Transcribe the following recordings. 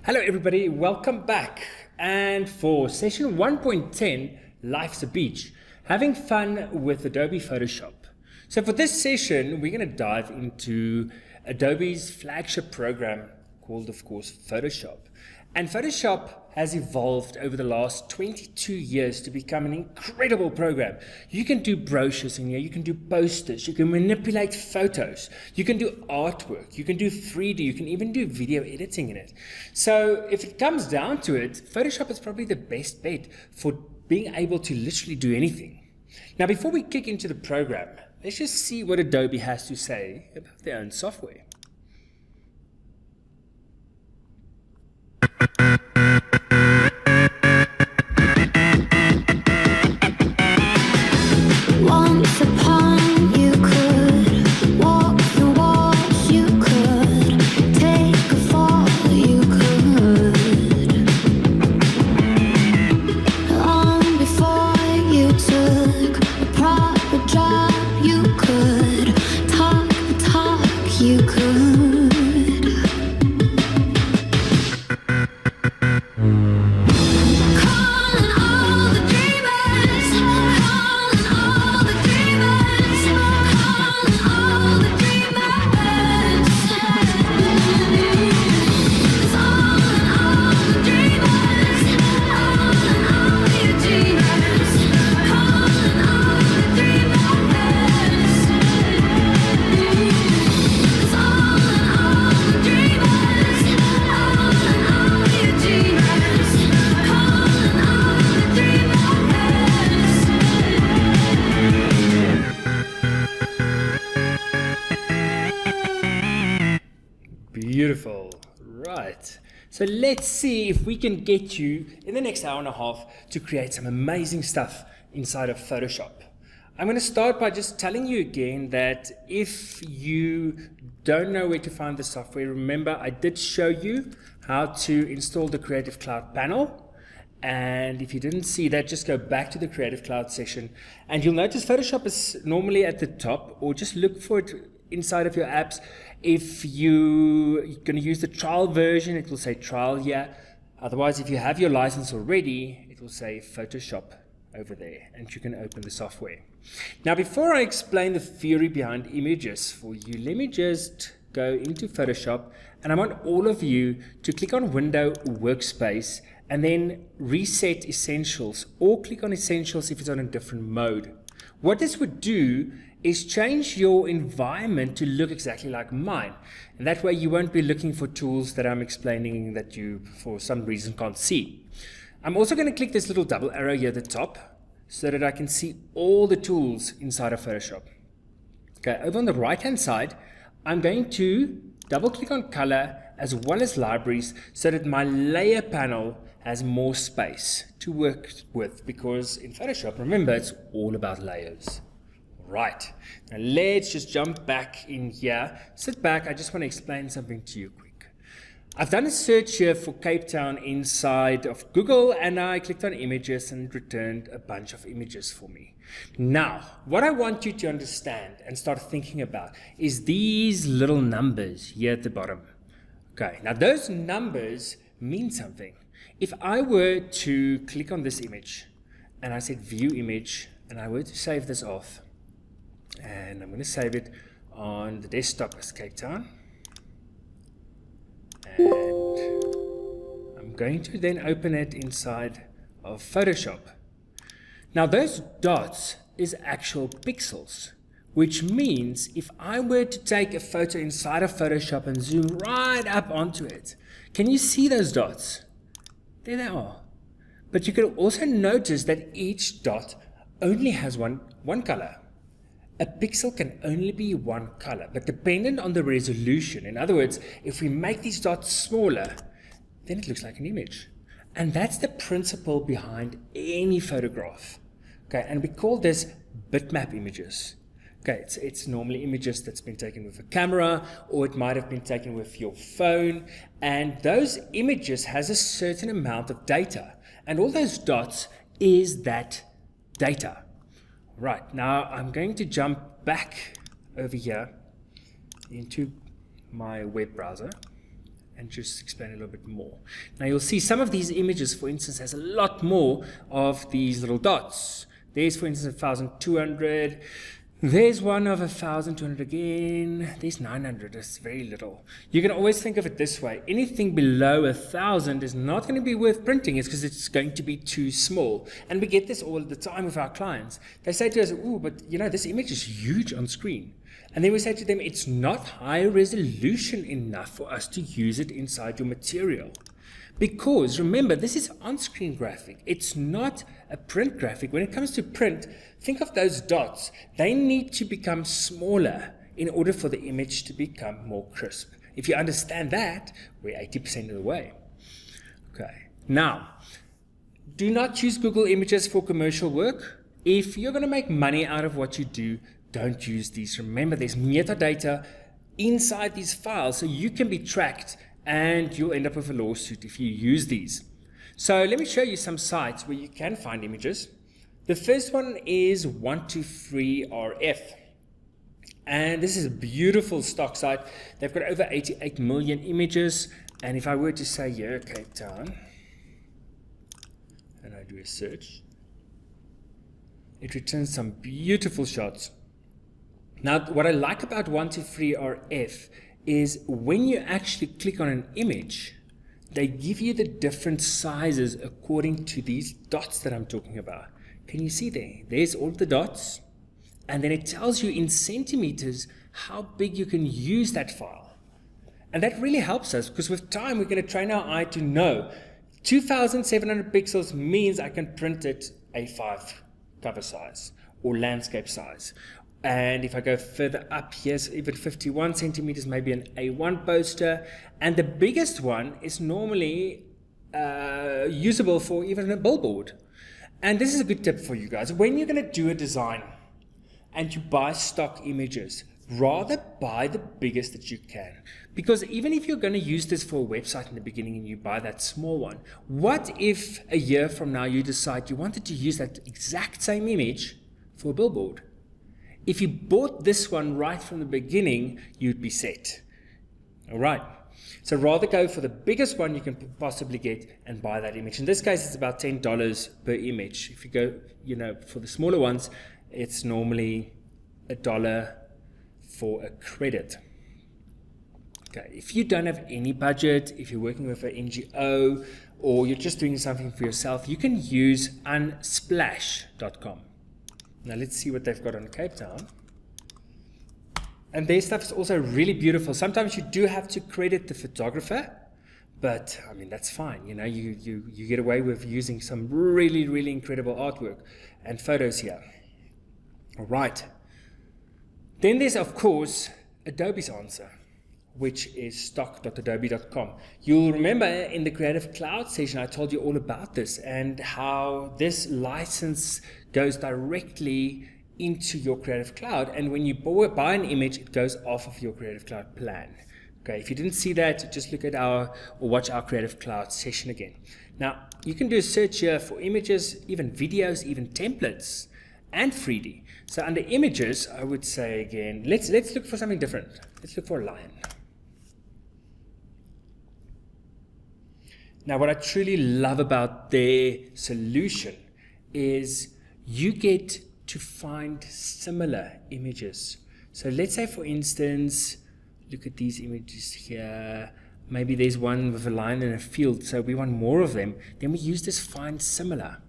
Hello everybody, welcome back. And for session 1.10, Life's a Beach, having fun with Adobe Photoshop. So for this session, we're going to dive into Adobe's flagship program called, of course, Photoshop. And Photoshop has evolved over the last 22 years to become an incredible program. You can do brochures in here, you can do posters, you can manipulate photos, you can do artwork, you can do 3D, you can even do video editing in it. So if it comes down to it, Photoshop is probably the best bet for being able to literally do anything. Now before we kick into the program, let's just see what Adobe has to say about their own software. Once upon you could walk the walls, you could take a fall, you could. Long before you took a proper job, you could talk the talk, you could. Beautiful. Right. So let's see if we can get you in the next hour and a half to create some amazing stuff inside of Photoshop. I'm going to start by just telling you again that if you don't know where to find the software, remember I did show you how to install the Creative Cloud panel. And if you didn't see that, just go back to the Creative Cloud session and you'll notice Photoshop is normally at the top, or just look for it inside of your apps. If you're going to use the trial version, it will say trial here. Otherwise, if you have your license already, it will say Photoshop over there and you can open the software. Now, before I explain the theory behind images for you, let me just go into Photoshop and I want all of you to click on Window Workspace and then reset Essentials, or click on Essentials if it's on a different mode. What this would do is change your environment to look exactly like mine. And that way you won't be looking for tools that I'm explaining that you, for some reason, can't see. I'm also going to click this little double arrow here at the top so that I can see all the tools inside of Photoshop. Okay, over on the right-hand side, I'm going to double-click on Color as well as Libraries so that my layer panel has more space to work with, because in Photoshop, remember, it's all about layers. Right, now let's just jump back in here. Sit back, I just want to explain something to you quick. I've done a search here for Cape Town inside of Google and I clicked on images and it returned a bunch of images for me. Now, what I want you to understand and start thinking about is these little numbers here at the bottom. Okay, now those numbers mean something. If I were to click on this image and I said view image and I were to save this off, and I'm going to save it on the desktop as Cape Town, and I'm going to then open it inside of Photoshop. Now those dots is actual pixels, which means if I were to take a photo inside of Photoshop and zoom right up onto it, can you see those dots? There they are. But you can also notice that each dot only has one color. A pixel can only be one color, but dependent on the resolution. In other words, if we make these dots smaller, then it looks like an image. And that's the principle behind any photograph. Okay, and we call this bitmap images. Okay, it's normally images that's been taken with a camera, or it might have been taken with your phone, and those images has a certain amount of data, and all those dots is that data. Right, now I'm going to jump back over here into my web browser, and just explain a little bit more. Now you'll see some of these images, for instance, has a lot more of these little dots. There's, for instance, 1,200. There's one of 1,200 again. There's 900. That's very little. You can always think of it this way. Anything below 1,000 is not going to be worth printing. It's because it's going to be too small. And we get this all the time with our clients. They say to us, "Ooh, but you know, this image is huge on screen." And then we say to them, it's not high resolution enough for us to use it inside your material. Because remember, this is on-screen graphic. It's not a print graphic. When it comes to print, think of those dots. They need to become smaller in order for the image to become more crisp. If you understand that, we're 80% of the way. Okay. Now, do not choose Google Images for commercial work. If you're going to make money out of what you do, don't use these. Remember, there's metadata inside these files, so you can be tracked and you'll end up with a lawsuit if you use these. So let me show you some sites where you can find images. The first one is 123RF. And this is a beautiful stock site. They've got over 88 million images. And if I were to say here, Cape Town, and I do a search, it returns some beautiful shots. Now, what I like about 123RF is when you actually click on an image, they give you the different sizes according to these dots that I'm talking about. Can you see there? There's all the dots. And then it tells you in centimeters how big you can use that file. And that really helps us because with time, we're going to train our eye to know 2,700 pixels means I can print it A5 cover size or landscape size. And if I go further up, here's even 51 centimeters, maybe an A1 poster. And the biggest one is normally usable for even a billboard. And this is a good tip for you guys. When you're going to do a design and you buy stock images, rather buy the biggest that you can. Because even if you're going to use this for a website in the beginning and you buy that small one, what if a year from now you decide you wanted to use that exact same image for a billboard? If you bought this one right from the beginning, you'd be set. All right. So rather go for the biggest one you can possibly get and buy that image. In this case, it's about $10 per image. If you go, for the smaller ones, it's normally $1 for a credit. Okay. If you don't have any budget, if you're working with an NGO, or you're just doing something for yourself, you can use unsplash.com. Now let's see what they've got on Cape Town. And their stuff is also really beautiful. Sometimes you do have to credit the photographer, but I mean, that's fine. You get away with using some really, really incredible artwork and photos here. All right. Then there's, of course, Adobe's answer, which is stock.adobe.com. You'll remember in the Creative Cloud session, I told you all about this and how this license goes directly into your Creative Cloud. And when you buy an image, it goes off of your Creative Cloud plan. Okay, if you didn't see that, just look at or watch our Creative Cloud session again. Now, you can do a search here for images, even videos, even templates, and 3D. So under images, I would say again, let's look for something different. Let's look for a lion. Now, what I truly love about their solution is you get to find similar images. So let's say, for instance, look at these images here. Maybe there's one with a line in a field, so we want more of them. Then we use this find similar.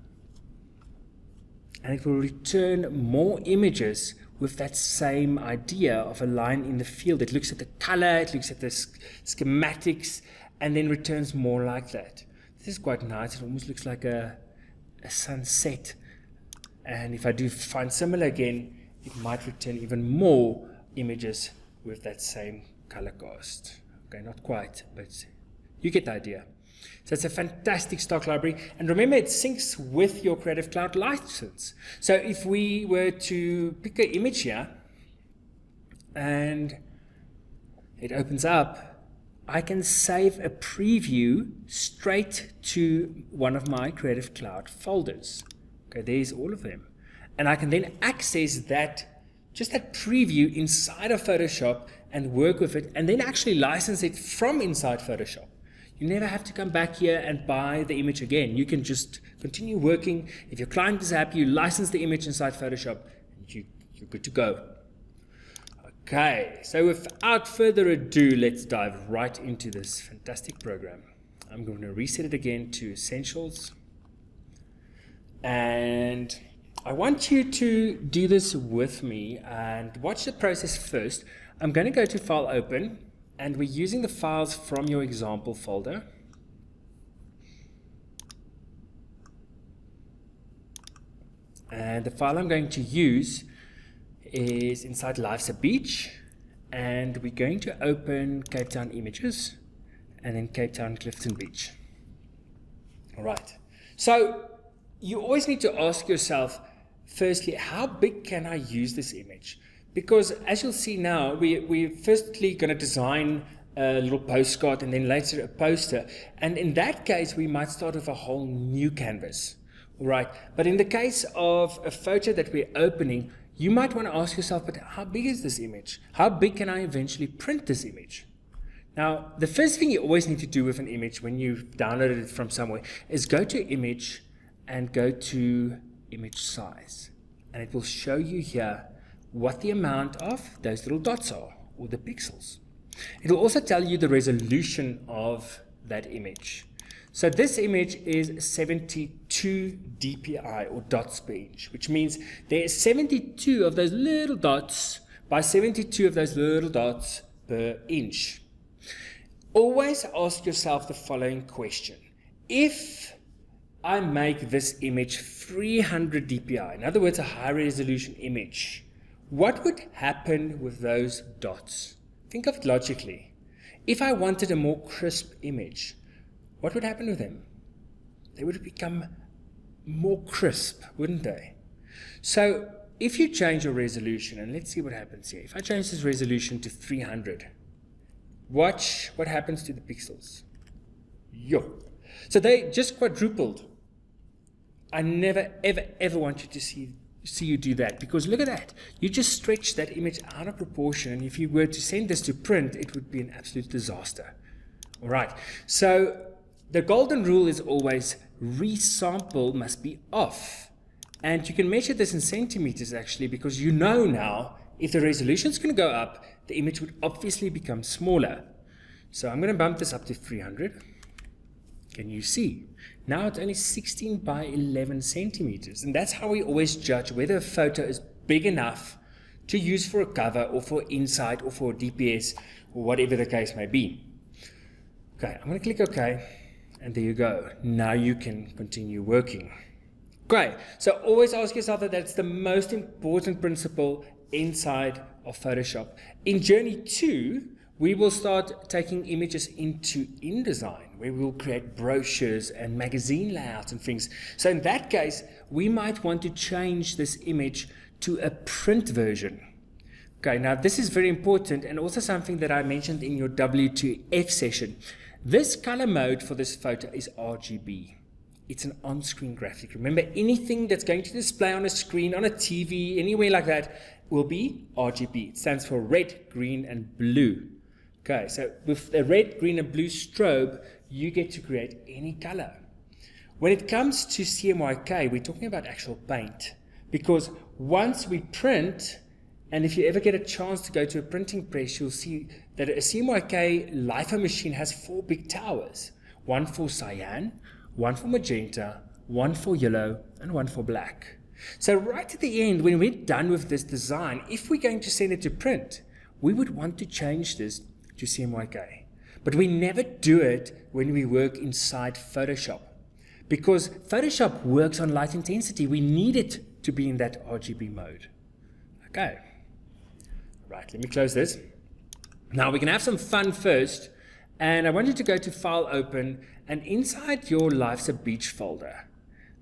And it will return more images with that same idea of a line in the field. It looks at the color, it looks at the schematics, and then returns more like that. This is quite nice. It almost looks like a sunset. And if I do find similar again, it might return even more images with that same color cast. Okay, not quite, but you get the idea. So it's a fantastic stock library. And remember, it syncs with your Creative Cloud license. So if we were to pick an image here and it opens up, I can save a preview straight to one of my Creative Cloud folders. Okay, there's all of them. And I can then access that, just that preview inside of Photoshop and work with it, and then actually license it from inside Photoshop. You never have to come back here and buy the image again. You can just continue working. If your client is happy, you license the image inside Photoshop, and you're good to go. Okay, so without further ado, let's dive right into this fantastic program. I'm going to reset it again to Essentials. And I want you to do this with me and watch the process first. I'm going to go to File Open, and we're using the files from your example folder. And the file I'm going to use is inside Life's a Beach, and we're going to open Cape Town Images and then Cape Town Clifton Beach. All right, so you always need to ask yourself, firstly, how big can I use this image? Because as you'll see now, we're firstly going to design a little postcard and then later a poster. And in that case, we might start with a whole new canvas. All right, but in the case of a photo that we're opening, you might want to ask yourself, but how big is this image? How big can I eventually print this image? Now, the first thing you always need to do with an image when you've downloaded it from somewhere is go to Image and go to Image Size. And it will show you here what the amount of those little dots are, or the pixels. It will also tell you the resolution of that image. So this image is 72 dpi, or dots per inch, which means there are 72 of those little dots by 72 of those little dots per inch. Always ask yourself the following question. If I make this image 300 dpi, in other words, a high resolution image, what would happen with those dots? Think of it logically. If I wanted a more crisp image, what would happen with them? They would become more crisp, wouldn't they? So if you change your resolution, and let's see what happens here. If I change this resolution to 300, watch what happens to the pixels. Yo. So they just quadrupled. I never, ever, ever want you to see you do that, because look at that. You just stretch that image out of proportion, and if you were to send this to print, it would be an absolute disaster. All right. So the golden rule is always resample must be off. And you can measure this in centimeters actually, because you know now if the resolution is going to go up, the image would obviously become smaller. So I'm going to bump this up to 300. Can you see? Now it's only 16 by 11 centimeters. And that's how we always judge whether a photo is big enough to use for a cover or for Insight or for DPS or whatever the case may be. Okay, I'm going to click OK. And there you go. Now you can continue working. Great. So always ask yourself that that's the most important principle inside of Photoshop. In Journey 2, we will start taking images into InDesign, where we will create brochures and magazine layouts and things. So in that case, we might want to change this image to a print version. Okay, now this is very important, and also something that I mentioned in your W2F session. This color mode for this photo is RGB. It's an on-screen graphic. Remember, anything that's going to display on a screen, on a TV, anywhere like that, will be RGB. It stands for red, green, and blue. Okay, so with the red, green, and blue strobe, you get to create any color. When it comes to CMYK, we're talking about actual paint, because once we print, and if you ever get a chance to go to a printing press, you'll see that a CMYK LIFO machine has 4 big towers. One for cyan, one for magenta, one for yellow, and one for black. So right at the end, when we're done with this design, if we're going to send it to print, we would want to change this to CMYK. But we never do it when we work inside Photoshop, because Photoshop works on light intensity. We need it to be in that RGB mode. Okay. Right, let me close this. Now we can have some fun first, and I want you to go to File Open, and inside your Life's a Beach folder,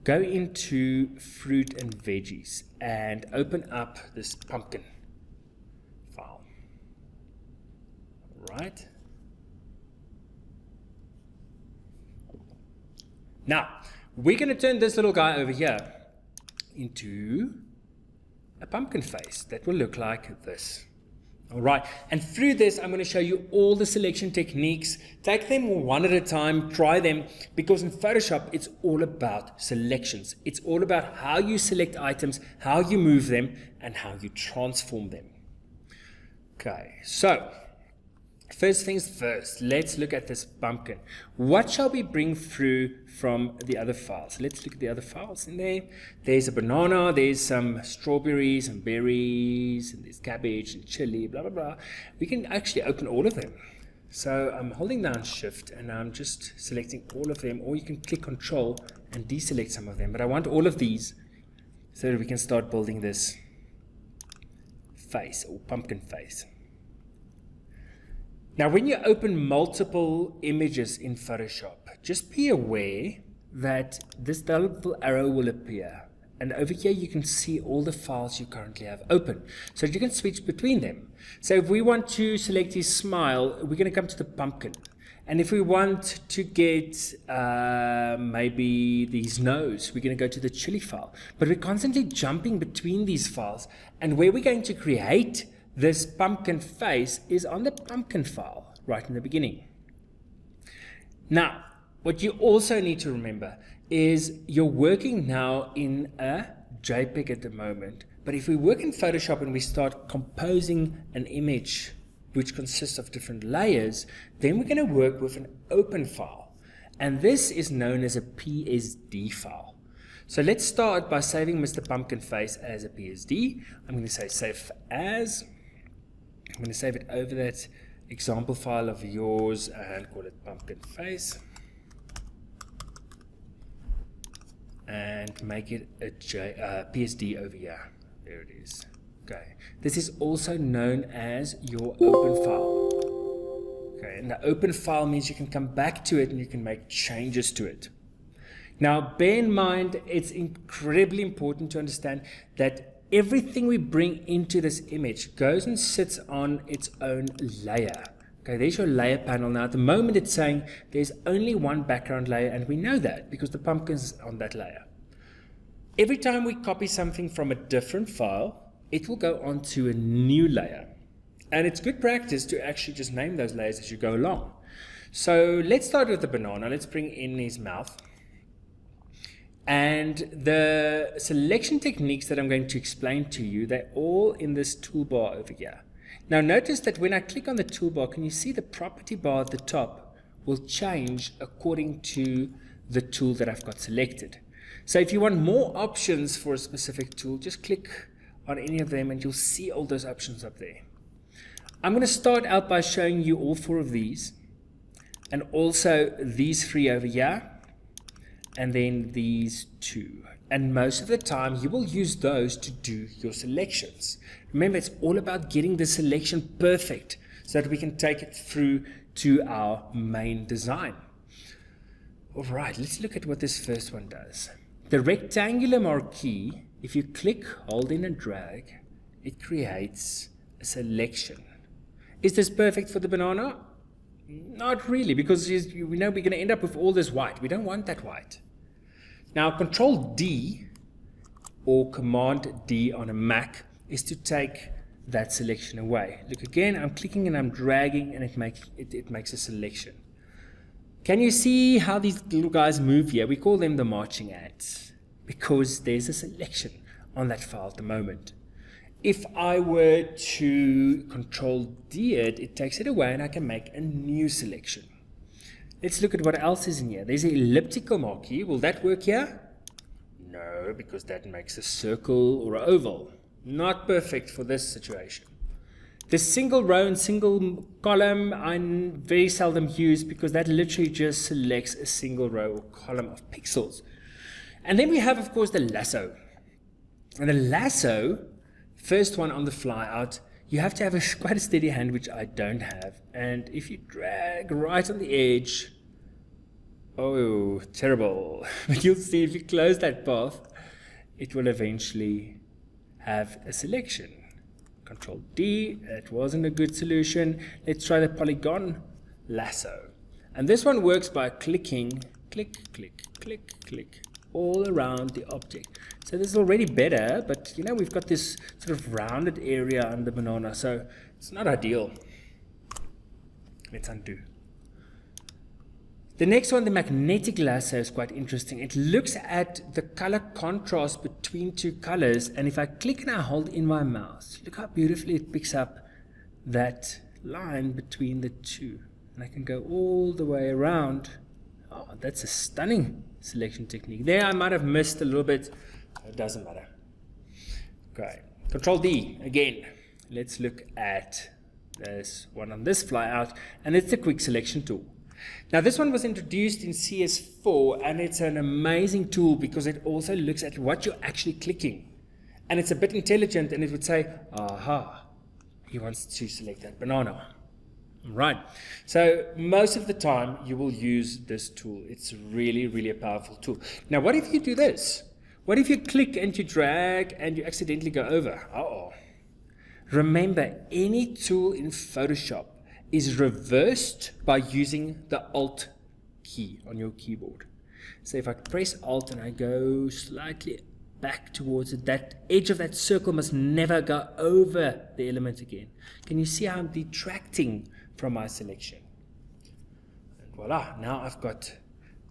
go into Fruit and Veggies and open up this pumpkin file. Right. Now, we're going to turn this little guy over here into a pumpkin face that will look like this. All right, and through this, I'm going to show you all the selection techniques. Take them one at a time, try them, because in Photoshop, it's all about selections. It's all about how you select items, how you move them, and how you transform them. Okay, so first things first, let's look at this pumpkin. What shall we bring through from the other files? Let's look at the other files in there. There's a banana, there's some strawberries and berries, and there's cabbage and chili, blah, blah, blah. We can actually open all of them. So I'm holding down Shift and I'm just selecting all of them, or you can click Control and deselect some of them. But I want all of these so that we can start building this face or pumpkin face. Now, when you open multiple images in Photoshop, just be aware that this little arrow will appear. And over here, you can see all the files you currently have open. So you can switch between them. So if we want to select his smile, we're going to come to the pumpkin. And if we want to get maybe his nose, we're going to go to the chili file. But we're constantly jumping between these files. And where we're going to create this pumpkin face is on the pumpkin file right in the beginning. Now, what you also need to remember is you're working now in a JPEG at the moment. But if we work in Photoshop and we start composing an image which consists of different layers, then we're going to work with an open file. And this is known as a PSD file. So let's start by saving Mr. Pumpkin Face as a PSD. I'm going to say save as. I'm going to save it over that example file of yours and call it pumpkin face. And make it a PSD over here. There it is. Okay. This is also known as your open file. Okay. And the open file means you can come back to it and you can make changes to it. Now, bear in mind, it's incredibly important to understand that everything we bring into this image goes and sits on its own layer. Okay, there's your layer panel. Now, at the moment, it's saying there's only one background layer, and we know that because the pumpkin's on that layer. Every time we copy something from a different file, it will go onto a new layer. And it's good practice to actually just name those layers as you go along. So let's start with the banana. Let's bring in his mouth. And the selection techniques that I'm going to explain to you, they're all in this toolbar over here. Now notice that when I click on the toolbar, can you see the property bar at the top will change according to the tool that I've got selected. So if you want more options for a specific tool, just click on any of them and you'll see all those options up there. I'm going to start out by showing you all four of these and also these three over here. And then these two. And most of the time, you will use those to do your selections. Remember, it's all about getting the selection perfect so that we can take it through to our main design. All right, let's look at what this first one does. The rectangular marquee, if you click, hold in and drag, it creates a selection. Is this perfect for the banana? Not really, because we know we're going to end up with all this white. We don't want that white. Now, Control D or Command D on a Mac is to take that selection away. Look again, I'm clicking and I'm dragging and it makes a selection. Can you see how these little guys move here? We call them the marching ants because there's a selection on that file at the moment. If I were to Control D it, it takes it away and I can make a new selection. Let's look at what else is in here. There's an elliptical marquee. Will that work here? No, because that makes a circle or an oval. Not perfect for this situation. The single row and single column I very seldom use because that literally just selects a single row or column of pixels. And then we have, of course, the lasso. And the lasso, first one on the fly out, you have to have quite a steady hand, which I don't have. And if you drag right on the edge, oh, terrible. But you'll see if you close that path, it will eventually have a selection. Control D, that wasn't a good solution. Let's try the polygon lasso. And this one works by clicking, click, click, click, click, all around the object. So this is already better, but you know, we've got this sort of rounded area on the banana, so it's not ideal. Let's undo. The next one, the magnetic lasso, is quite interesting. It looks at the color contrast between two colors, and if I click and I hold in my mouse, look how beautifully it picks up that line between the two. And I can go all the way around. Oh, that's a stunning selection technique. There I might have missed a little bit. It doesn't matter. Okay, Control D again. Let's look at this one on this flyout, and it's the quick selection tool. Now this one was introduced in CS4, and it's an amazing tool because it also looks at what you're actually clicking, and it's a bit intelligent, and it would say, aha, he wants to select that banana. Right, so most of the time you will use this tool. It's really a powerful tool. Now what if you do this? What if you click and you drag and you accidentally go over? Uh-oh. Remember, any tool in Photoshop is reversed by using the Alt key on your keyboard. So if I press Alt and I go slightly back towards it, that edge of that circle must never go over the element again. Can you see how I'm detracting from my selection? And voila, now I've got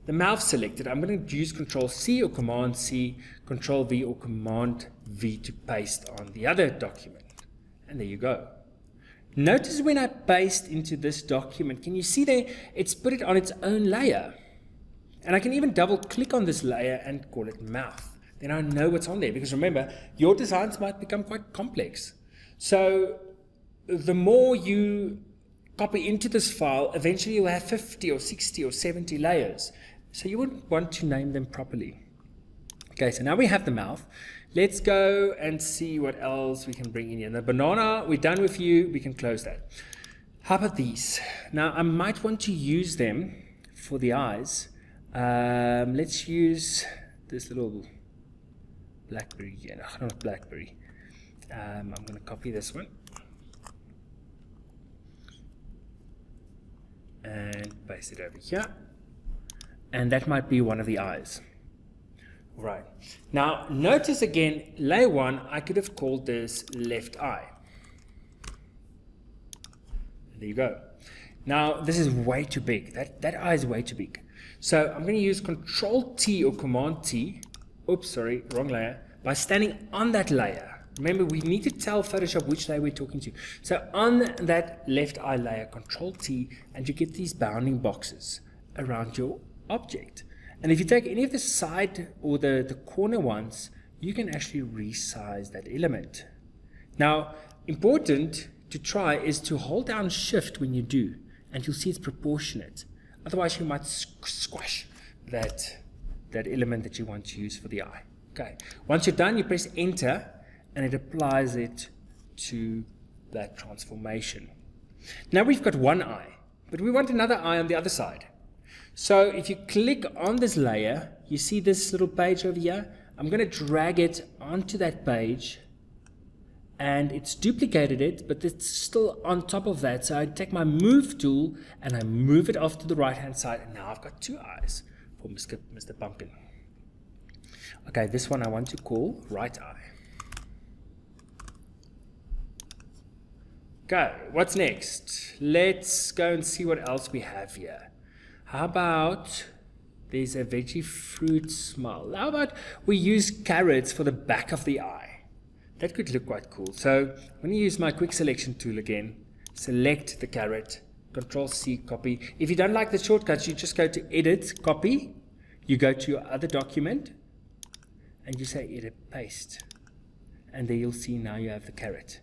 the mouth selected. I'm going to use Control C or Command C, Control V or Command V to paste on the other document. And there you go. Notice when I paste into this document, can you see there, it's put it on its own layer. And I can even double click on this layer and call it mouth. Then I know what's on there, because remember, your designs might become quite complex. So the more you copy into this file, eventually you'll have 50 or 60 or 70 layers. So you would want to name them properly. Okay, so now we have the mouth. Let's go and see what else we can bring in here. The banana, we're done with you. We can close that. How about these? Now, I might want to use them for the eyes. Let's use this little blackberry here. No, not blackberry. I'm going to copy this one. And paste it over here. And that might be one of the eyes. Right. Now, notice again, layer 1, I could have called this left eye. There you go. Now, this is way too big. That eye is way too big. So I'm going to use Control T or Command T. Oops, sorry, wrong layer. By standing on that layer. Remember, we need to tell Photoshop which layer we're talking to. So on that left eye layer, Control T, and you get these bounding boxes around your object. And if you take any of the side or the corner ones, you can actually resize that element. Now, important to try is to hold down Shift when you do, and you'll see it's proportionate. Otherwise, you might squash that element that you want to use for the eye. Okay. Once you're done, you press Enter, and it applies it to that transformation. Now we've got one eye, but we want another eye on the other side. So if you click on this layer, you see this little page over here. I'm going to drag it onto that page, and it's duplicated it, but it's still on top of that. So I take my Move tool and I move it off to the right hand side, and now I've got two eyes for Mr. Pumpkin. Okay, this one I want to call right eye. Okay, what's next? Let's go and see what else we have here. How about there's a veggie fruit smile? How about we use carrots for the back of the eye? That could look quite cool. So I'm going to use my quick selection tool again. Select the carrot, Control C, copy. If you don't like the shortcuts, you just go to Edit, Copy. You go to your other document and you say Edit, Paste. And there you'll see now you have the carrot.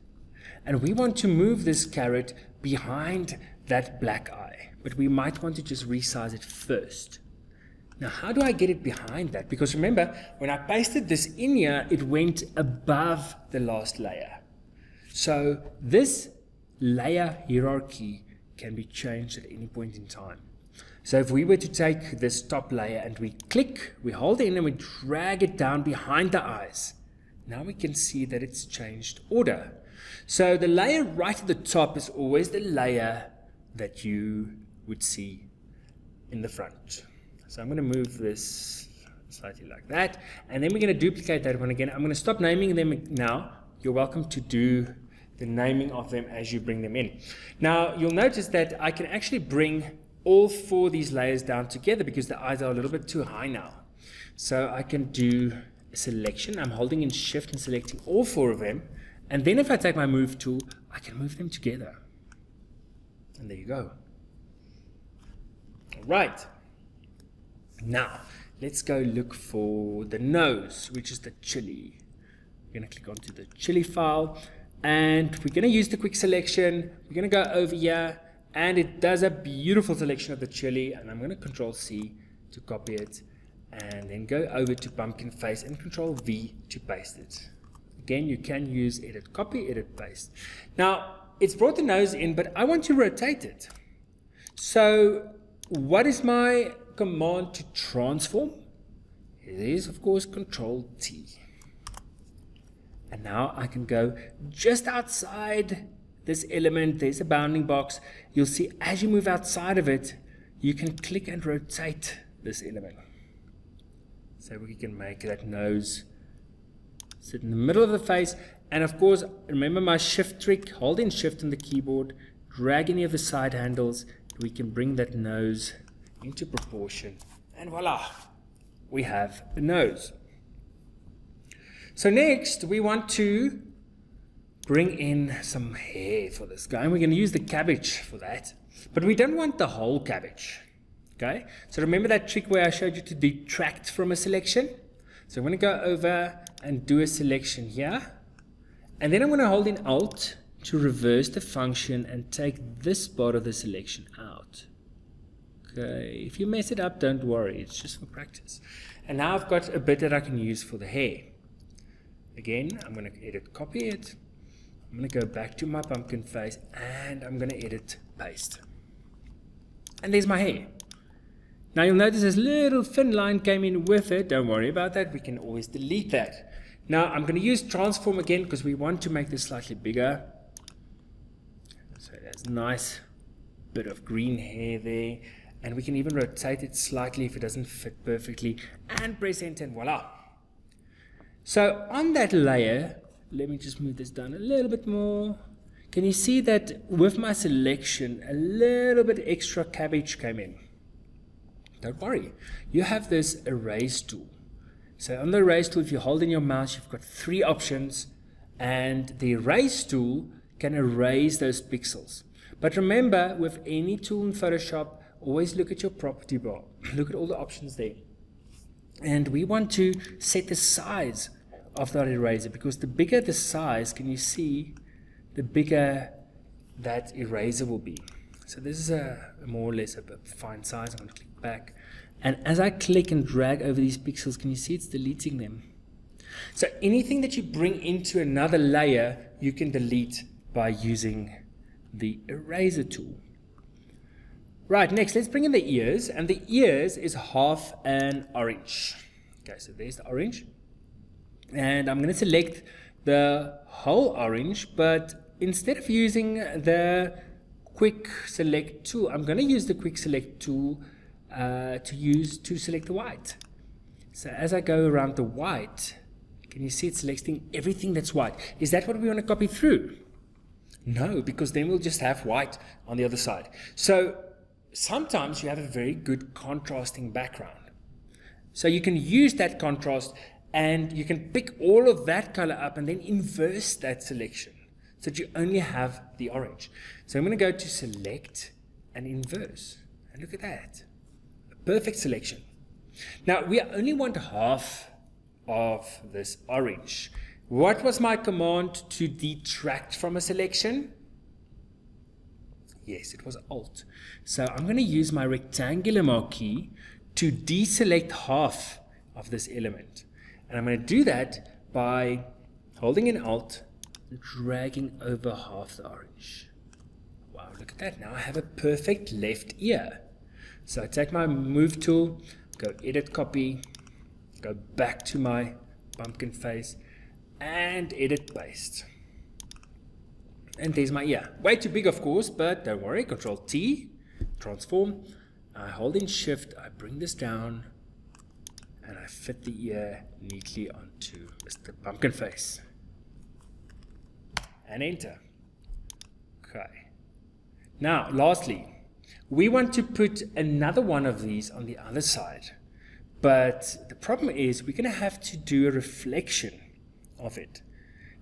And we want to move this carrot behind that black eye, but we might want to just resize it first. Now, how do I get it behind that? Because remember, when I pasted this in here, it went above the last layer. So this layer hierarchy can be changed at any point in time. So if we were to take this top layer and we click, we hold it in and we drag it down behind the eyes, now we can see that it's changed order. So the layer right at the top is always the layer that you would see in the front. So I'm going to move this slightly like that. And then we're going to duplicate that one again. I'm going to stop naming them now. You're welcome to do the naming of them as you bring them in. Now, you'll notice that I can actually bring all 4 of these layers down together because the eyes are a little bit too high now. So I can do a selection. I'm holding in shift and selecting all 4 of them. And then if I take my move tool, I can move them together. And there you go. All right. Now, let's go look for the nose, which is the chili. We're going to click onto the chili file. And we're going to use the quick selection. We're going to go over here. And it does a beautiful selection of the chili. And I'm going to Control C to copy it. And then go over to pumpkin face and Control V to paste it. Again, you can use edit copy, edit paste. Now, it's brought the nose in, but I want to rotate it. So, what is my command to transform? It is, of course, Control T. And now I can go just outside this element. There's a bounding box. You'll see as you move outside of it, you can click and rotate this element. So we can make that nose sit in the middle of the face. And of course, remember my shift trick, hold in shift on the keyboard, drag any of the side handles, we can bring that nose into proportion. And voila, we have the nose. So next, we want to bring in some hair for this guy. And we're going to use the cabbage for that. But we don't want the whole cabbage. Okay? So remember that trick where I showed you to detract from a selection? So I'm going to go over and do a selection here. And then I'm going to hold in Alt to reverse the function and take this part of the selection out. Okay? If you mess it up, don't worry. It's just for practice. And now I've got a bit that I can use for the hair. Again, I'm going to edit copy it. I'm going to go back to my pumpkin face and I'm going to edit paste. And there's my hair. Now you'll notice this little thin line came in with it. Don't worry about that. We can always delete that. Now I'm going to use transform again because we want to make this slightly bigger. So there's a nice bit of green hair there. And we can even rotate it slightly if it doesn't fit perfectly. And press enter and voila. So on that layer, let me just move this down a little bit more. Can you see that with my selection, a little bit extra cabbage came in? Don't worry, you have this erase tool. So on the erase tool, if you hold in your mouse, you've got 3 options. And the erase tool can erase those pixels. But remember, with any tool in Photoshop, always look at your property bar. Look at all the options there. And we want to set the size of that eraser, because the bigger the size, can you see, the bigger that eraser will be. So this is a more or less a fine size. I'm going to click back. And as I click and drag over these pixels, can you see it's deleting them? So anything that you bring into another layer, you can delete by using the eraser tool. Right, next, let's bring in the ears. And the ears is half an orange. Okay, so there's the orange. And I'm going to select the whole orange, but instead of using the quick select tool, I'm going to use the quick select tool to select the white. So as I go around the white, can you see it's selecting everything that's white? Is that what we want to copy through? No, because then we'll just have white on the other side. So sometimes you have a very good contrasting background. So you can use that contrast and you can pick all of that color up and then inverse that selection so that you only have the orange. So I'm going to go to select and inverse. And look at that. A perfect selection. Now we only want half of this orange. What was my command to detract from a selection? Yes, it was Alt. So I'm going to use my rectangular marquee to deselect half of this element. And I'm going to do that by holding in Alt and dragging over half the orange. Wow, look at that. Now I have a perfect left ear. So I take my move tool, go edit copy, go back to my pumpkin face, and edit paste. And there's my ear. Way too big, of course, but don't worry. Control T, transform. I hold in shift, I bring this down, and I fit the ear neatly onto Mr. Pumpkin Face. And enter. Okay. Now, lastly, we want to put another one of these on the other side. But the problem is we're going to have to do a reflection of it.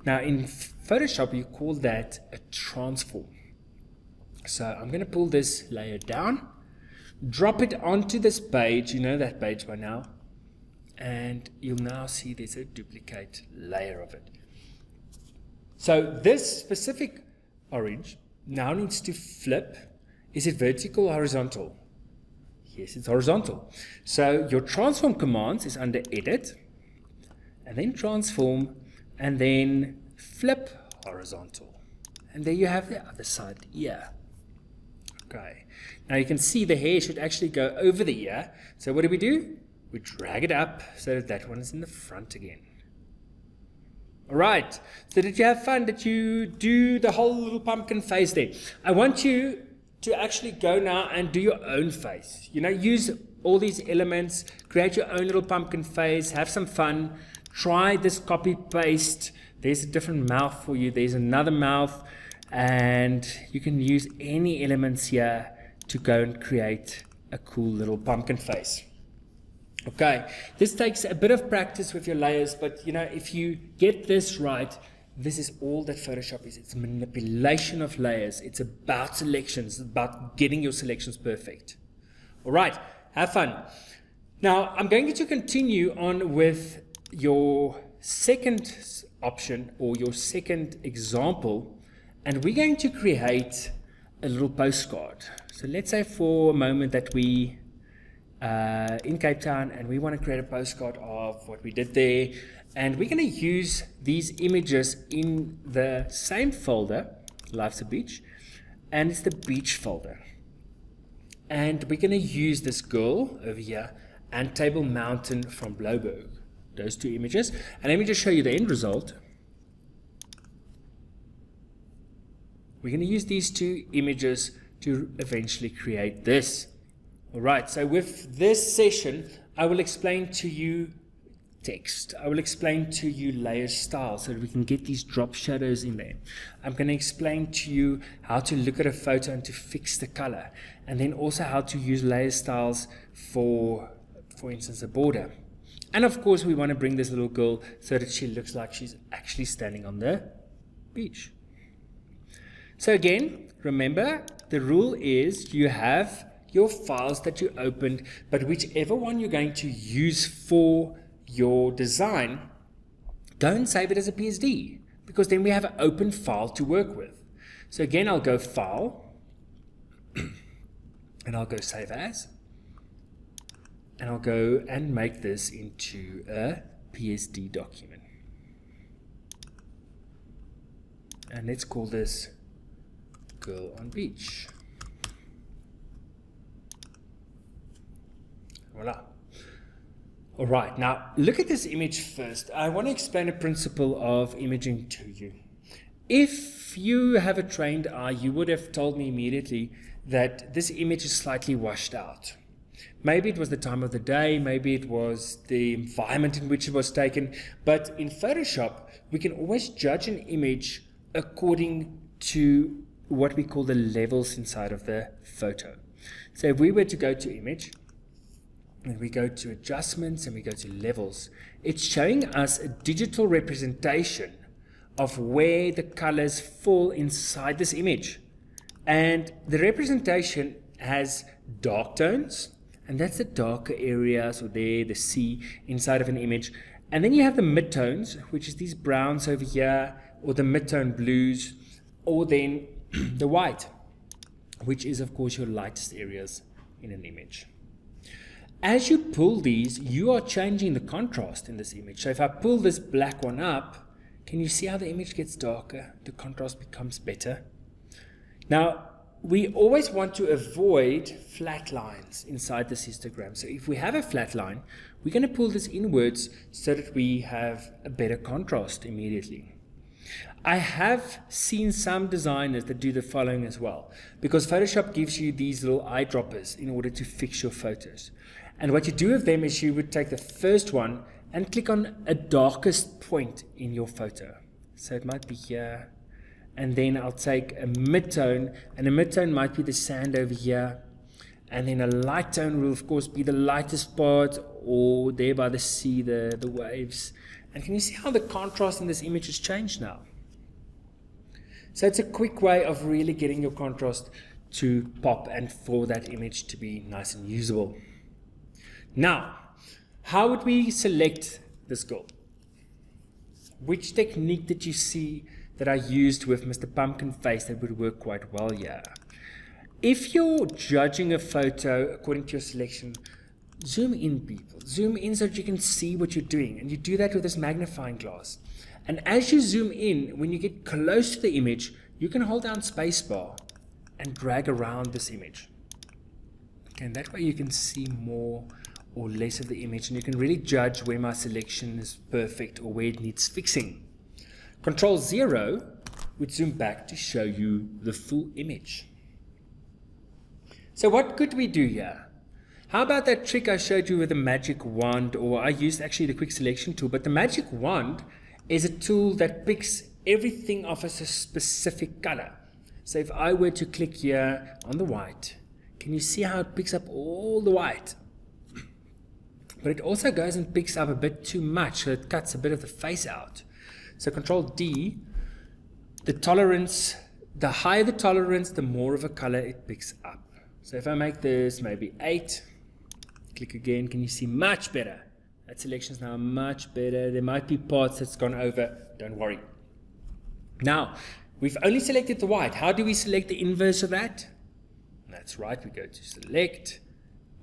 Now, in Photoshop, you call that a transform. So I'm going to pull this layer down, drop it onto this page. You know that page by now. And you'll now see there's a duplicate layer of it. So this specific orange now needs to flip. Is it vertical or horizontal? Yes, it's horizontal. So your transform commands is under edit, and then transform, and then flip horizontal. And there you have the other side of the ear. Okay. Now you can see the hair should actually go over the ear. So what do? We drag it up so that that one is in the front again. Alright, so did you have fun? Did you do the whole little pumpkin face there? I want you to actually go now and do your own face. You know, use all these elements, create your own little pumpkin face, have some fun, try this copy paste. There's a different mouth for you, there's another mouth, and you can use any elements here to go and create a cool little pumpkin face. Okay, this takes a bit of practice with your layers, but you know, if you get this right, this is all that Photoshop is. It's manipulation of layers. It's about selections. It's about getting your selections perfect. All right, have fun. Now, I'm going to continue on with your second option or your second example, and we're going to create a little postcard. So let's say for a moment that we in Cape Town and we want to create a postcard of what we did there, and we're going to use these images in the same folder, Life's a Beach, and it's the beach folder, and we're going to use this girl over here and Table Mountain from Bloberg, those two images. And let me just show you the end result. We're going to use these two images to eventually create this. Alright, so with this session, I will explain to you text. I will explain to you layer style so that we can get these drop shadows in there. I'm going to explain to you how to look at a photo and to fix the color. And then also how to use layer styles for instance, a border. And of course, we want to bring this little girl so that she looks like she's actually standing on the beach. So again, remember, the rule is you have your files that you opened, but whichever one you're going to use for your design, don't save it as a PSD, because then we have an open file to work with. So again, I'll go File, and I'll go Save As, and I'll go and make this into a PSD document. And let's call this Girl on Beach. Voila. All right, now look at this image first. I want to explain a principle of imaging to you. If you have a trained eye, you would have told me immediately that this image is slightly washed out. Maybe it was the time of the day, maybe it was the environment in which it was taken, but in Photoshop, we can always judge an image according to what we call the levels inside of the photo. So if we were to go to Image, and we go to Adjustments and we go to Levels, it's showing us a digital representation of where the colors fall inside this image. And the representation has dark tones, and that's the darker areas, or there, the sea inside of an image. And then you have the midtones, which is these browns over here, or the midtone blues, or then the white, which is of course your lightest areas in an image. As you pull these, you are changing the contrast in this image. So if I pull this black one up, can you see how the image gets darker? The contrast becomes better. Now, we always want to avoid flat lines inside this histogram. So if we have a flat line, we're going to pull this inwards so that we have a better contrast immediately. I have seen some designers that do the following as well, because Photoshop gives you these little eyedroppers in order to fix your photos. And what you do with them is you would take the first one and click on a darkest point in your photo. So it might be here. And then I'll take a midtone, and a midtone might be the sand over here. And then a light tone will of course be the lightest part, or there by the sea, the waves. And can you see how the contrast in this image has changed now? So it's a quick way of really getting your contrast to pop and for that image to be nice and usable. Now, how would we select this girl? Which technique did you see that I used with Mr. Pumpkin Face that would work quite well here? If you're judging a photo according to your selection, zoom in, people. Zoom in so that you can see what you're doing. And you do that with this magnifying glass. And as you zoom in, when you get close to the image, you can hold down spacebar and drag around this image. Okay, and that way you can see more or less of the image, and you can really judge where my selection is perfect or where it needs fixing. Control 0 would zoom back to show you the full image. So what could we do here? How about that trick I showed you with the magic wand, or I used actually the quick selection tool, but the magic wand is a tool that picks everything off as a specific color. So if I were to click here on the white, can you see how it picks up all the white? But it also goes and picks up a bit too much, so it cuts a bit of the face out. So Control D, the tolerance, the higher the tolerance, the more of a color it picks up. So if I make this maybe 8, click again, can you see much better? That selection is now much better. There might be parts that's gone over, don't worry. Now, we've only selected the white. How do we select the inverse of that? That's right, we go to select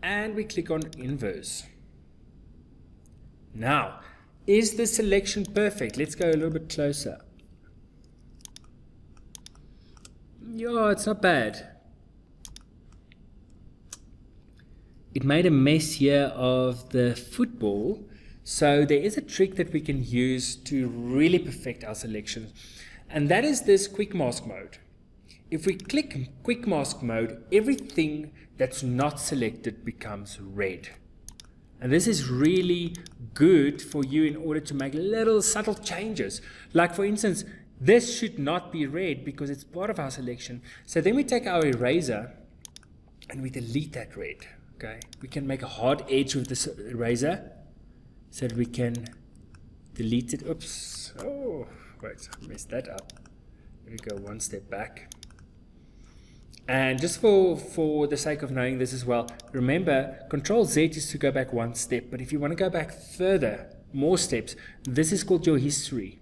and we click on inverse. Now, is the selection perfect? Let's go a little bit closer. Yeah, it's not bad. It made a mess here of the football. So there is a trick that we can use to really perfect our selection. And that is this quick mask mode. If we click quick mask mode, everything that's not selected becomes red. And this is really good for you in order to make little subtle changes. Like for instance, this should not be red because it's part of our selection. So then we take our eraser and we delete that red. Okay, we can make a hard edge with this eraser so that we can delete it. Oops. Oh, wait, I messed that up. Let me go one step back. And just for the sake of knowing this as well, remember, Control Z is to go back one step. But if you want to go back further, more steps, this is called your history.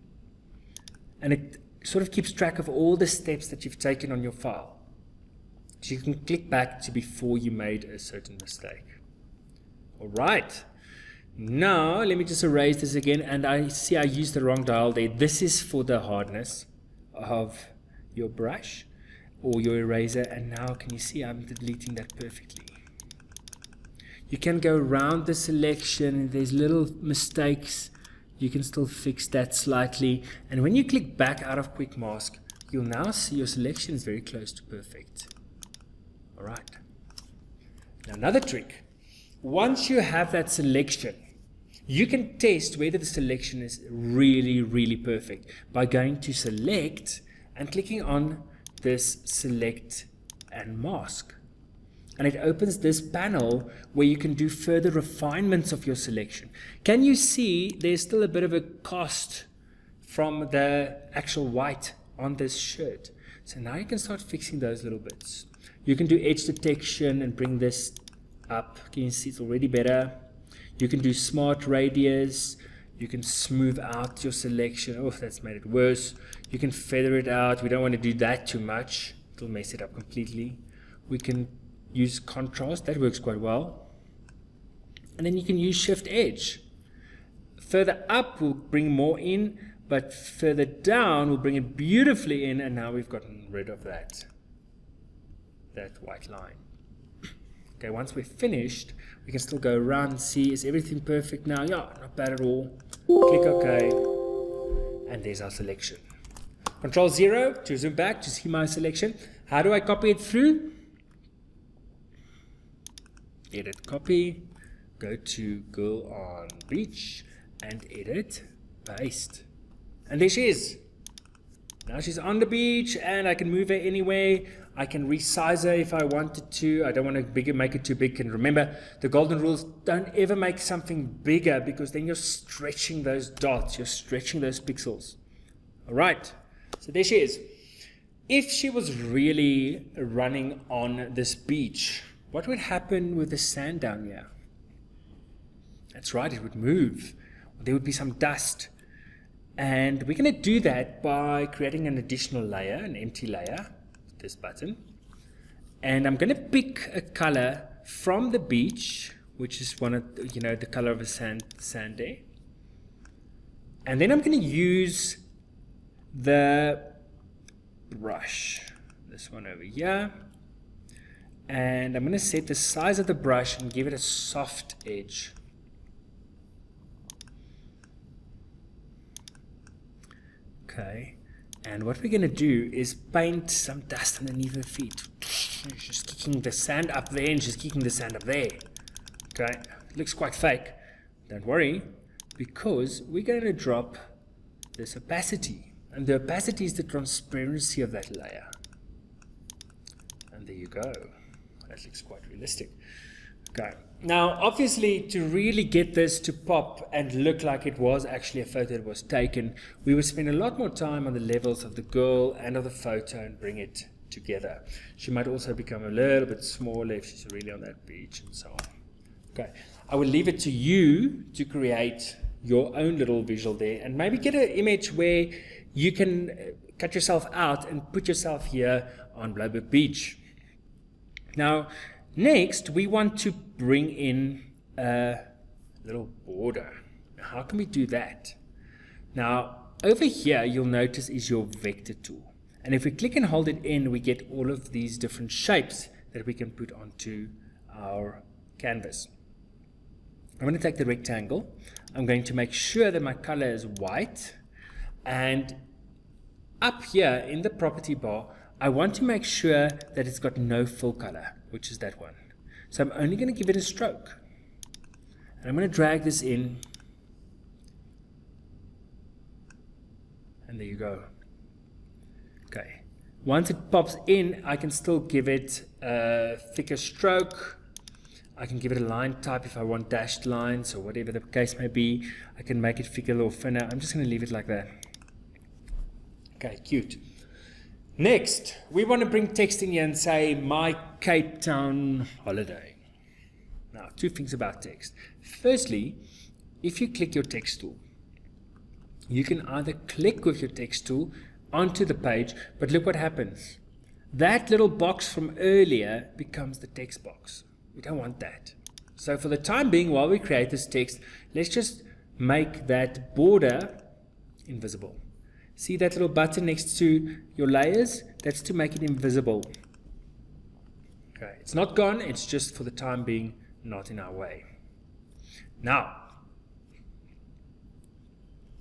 And it sort of keeps track of all the steps that you've taken on your file. So you can click back to before you made a certain mistake. All right. Now, let me just erase this again. And I see I used the wrong dial there. This is for the hardness of your brush or your eraser, and now can you see I'm deleting that perfectly. You can go around the selection, there's little mistakes, you can still fix that slightly, and when you click back out of quick mask, you'll now see your selection is very close to perfect. Alright, now another trick, once you have that selection, you can test whether the selection is really perfect by going to select and clicking on this select and mask, and it opens this panel where you can do further refinements of your selection. Can you see there's still a bit of a cost from the actual white on this shirt? So now you can start fixing those little bits. You can do edge detection and bring this up. Can you see it's already better? You can do smart radius. You can smooth out your selection. Oh, that's made it worse. You can feather it out. We don't want to do that too much. It'll mess it up completely. We can use contrast. That works quite well. And then you can use shift edge. Further up will bring more in, but further down will bring it beautifully in, and now we've gotten rid of that white line. Okay, once we're finished, we can still go around and see, is everything perfect now? Yeah, not bad at all. Click OK, and there's our selection. Control 0 to zoom back to see my selection. How do I copy it through? Edit copy. go to girl on beach and edit, paste. And there she is. Now she's on the beach and I can move her anywhere. I can resize her if I wanted to. I don't want to make it too big. And remember, the golden rules, don't ever make something bigger because then you're stretching those dots. You're stretching those pixels. All right. So there she is. If she was really running on this beach, what would happen with the sand down here? That's right, it would move. There would be some dust. And we're going to do that by creating an additional layer, an empty layer, this button. And I'm going to pick a color from the beach, which is one of, the color of a sand there. And then I'm going to use the brush, this one over here. And I'm going to set the size of the brush and give it a soft edge. Okay, and what we're going to do is paint some dust underneath her feet. She's kicking the sand up there and she's kicking the sand up there. Okay, it looks quite fake. Don't worry, because we're going to drop this opacity. And the opacity is the transparency of that layer. And there you go. That looks quite realistic. Okay. Now, obviously, to really get this to pop and look like it was actually a photo that was taken, we would spend a lot more time on the levels of the girl and of the photo and bring it together. She might also become a little bit smaller if she's really on that beach and so on. Okay. I will leave it to you to create your own little visual there and maybe get an image where you can cut yourself out and put yourself here on Bluebird Beach. Now, next, we want to bring in a little border. How can we do that? Now, over here, you'll notice is your vector tool. And if we click and hold it in, we get all of these different shapes that we can put onto our canvas. I'm going to take the rectangle. I'm going to make sure that my color is white. And up here in the property bar, I want to make sure that it's got no fill color, which is that one. So I'm only going to give it a stroke. And I'm going to drag this in. And there you go. Okay. Once it pops in, I can still give it a thicker stroke. I can give it a line type if I want dashed lines or whatever the case may be. I can make it thicker or thinner. I'm just going to leave it like that. Okay, cute. Next, we want to bring text in here and say, my Cape Town holiday. Now, two things about text. Firstly, if you click your text tool, you can either click with your text tool onto the page, but look what happens. That little box from earlier becomes the text box. We don't want that. So for the time being, while we create this text, let's just make that border invisible. See that little button next to your layers? That's to make it invisible. Okay, it's not gone, it's just for the time being not in our way. Now,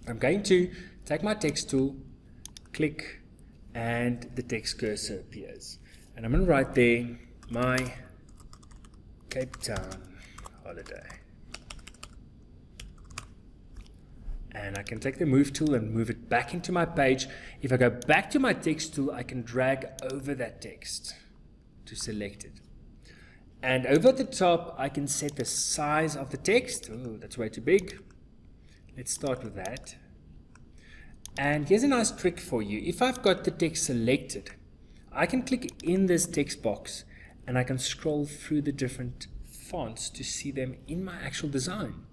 I'm going to take my text tool, click, and the text cursor appears. And I'm going to write there, my Cape Town holiday. And I can take the move tool and move it back into my page. If I go back to my text tool, I can drag over that text to select it. And over at the top, I can set the size of the text. Oh, that's way too big. Let's start with that. And here's a nice trick for you. If I've got the text selected, I can click in this text box and I can scroll through the different fonts to see them in my actual design.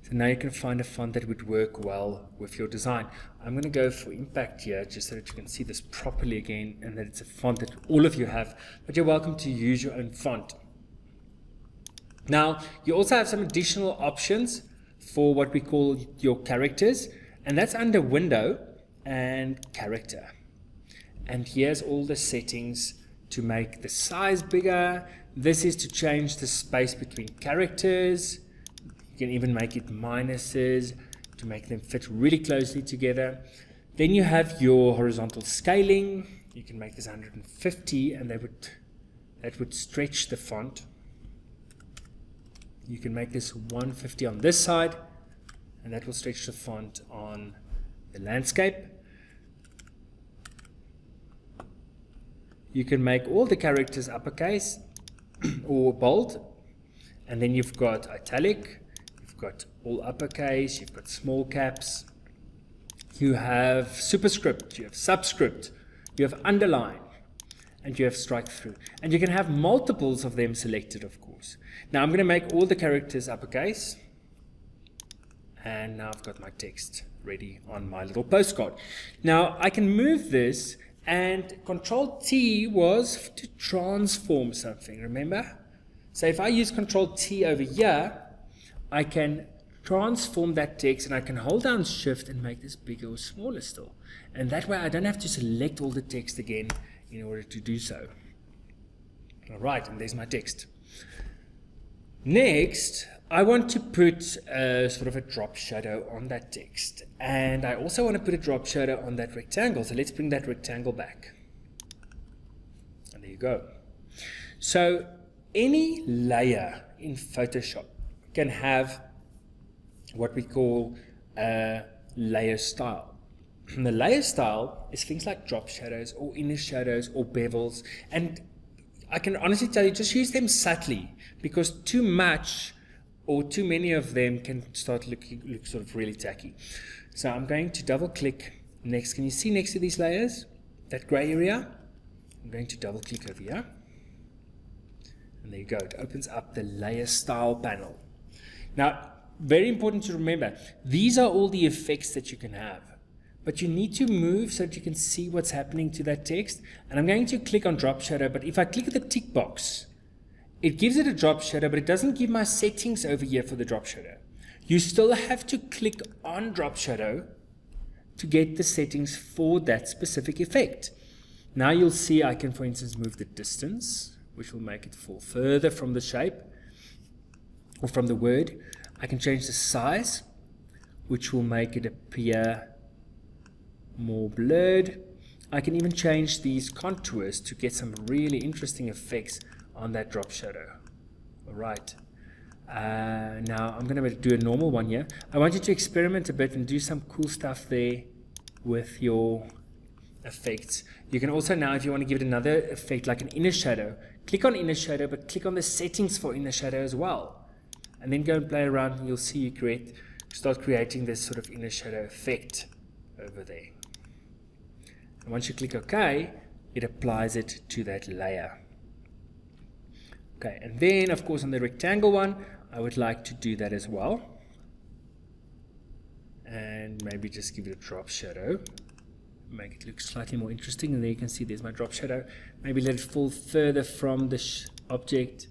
So now you can find a font that would work well with your design. I'm going to go for impact here just so that you can see this properly again and that it's a font that all of you have, but you're welcome to use your own font. Now, you also have some additional options for what we call your characters, and that's under Window and Character. And here's all the settings to make the size bigger. This is to change the space between characters. You can even make it minuses to make them fit really closely together. Then you have your horizontal scaling. You can make this 150 and they would that would stretch the font. You can make this 150 on this side, and that will stretch the font on the landscape. You can make all the characters uppercase or bold, and then you've got italic, you've got all uppercase, you've got small caps, you have superscript, you have subscript, you have underline, and you have strike through. And you can have multiples of them selected, of course. Now I'm going to make all the characters uppercase, and now I've got my text ready on my little postcard. Now I can move this, and Control T was to transform something, remember? So if I use Control T over here, I can transform that text, and I can hold down Shift and make this bigger or smaller still. And that way I don't have to select all the text again in order to do so. Alright, and there's my text. Next, I want to put sort of a drop shadow on that text. And I also want to put a drop shadow on that rectangle. So let's bring that rectangle back. And there you go. So any layer in Photoshop can have what we call a layer style. And the layer style is things like drop shadows or inner shadows or bevels. And I can honestly tell you, just use them subtly, because too much or too many of them can start look sort of really tacky. So I'm going to double click next. Can you see next to these layers, that gray area? I'm going to double click over here. And there you go. It opens up the layer style panel. Now, very important to remember, these are all the effects that you can have. But you need to move so that you can see what's happening to that text. And I'm going to click on drop shadow, but if I click the tick box, it gives it a drop shadow, but it doesn't give my settings over here for the drop shadow. You still have to click on drop shadow to get the settings for that specific effect. Now you'll see I can, for instance, move the distance, which will make it fall further from the shape or from the word. I can change the size, which will make it appear more blurred. I can even change these contours to get some really interesting effects on that drop shadow. Alright, now I'm going to do a normal one here. I want you to experiment a bit and do some cool stuff there with your effects. You can also now, if you want to give it another effect like an inner shadow, click on inner shadow, but click on the settings for inner shadow as well, and then go and play around, and you'll see you start creating this sort of inner shadow effect over there. And once you click OK, it applies it to that layer. Okay, and then of course on the rectangle one, I would like to do that as well. And maybe just give it a drop shadow. Make it look slightly more interesting. And there you can see there's my drop shadow. Maybe let it fall further from the object.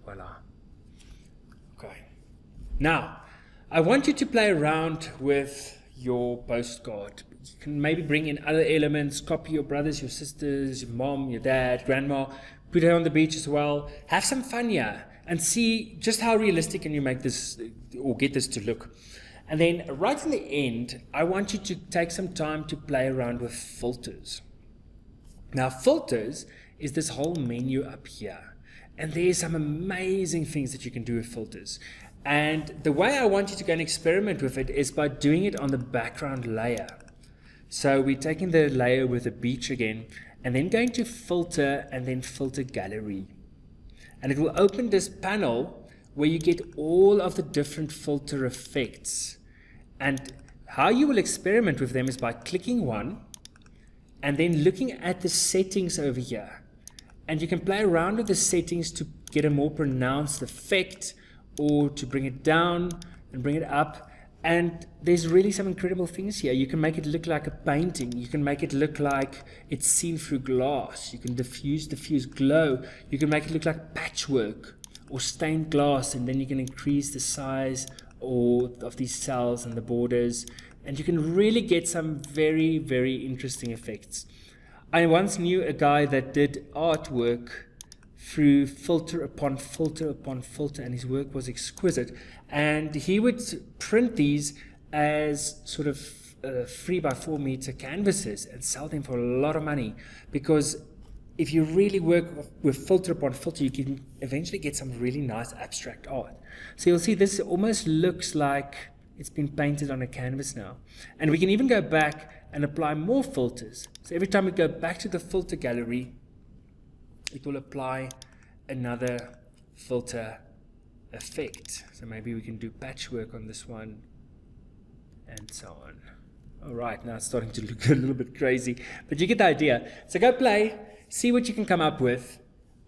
Voila. Okay. Now, I want you to play around with your postcard. You can maybe bring in other elements, copy your brothers, your sisters, your mom, your dad, grandma, put her on the beach as well. Have some fun here and see just how realistic can you make this or get this to look. And then right in the end, I want you to take some time to play around with filters. Now filters is this whole menu up here. And there's some amazing things that you can do with filters. And the way I want you to go and experiment with it is by doing it on the background layer. So we're taking the layer with the beach again, and then going to filter and then filter gallery. And it will open this panel where you get all of the different filter effects. And how you will experiment with them is by clicking one and then looking at the settings over here. And you can play around with the settings to get a more pronounced effect, or to bring it down and bring it up. And there's really some incredible things here. You can make it look like a painting. You can make it look like it's seen through glass. You can diffuse glow. You can make it look like patchwork or stained glass, and then you can increase the size of these cells and the borders, and you can really get some very, very interesting effects. I once knew a guy that did artwork through filter upon filter upon filter, and his work was exquisite. And he would print these as sort of 3 by 4 meter canvases and sell them for a lot of money, because if you really work with filter upon filter, you can eventually get some really nice abstract art. So you'll see this almost looks like it's been painted on a canvas now. And we can even go back and apply more filters. So every time we go back to the filter gallery, it will apply another filter effect. So maybe we can do patchwork on this one and so on. All right, now it's starting to look a little bit crazy, but you get the idea. So go play, see what you can come up with,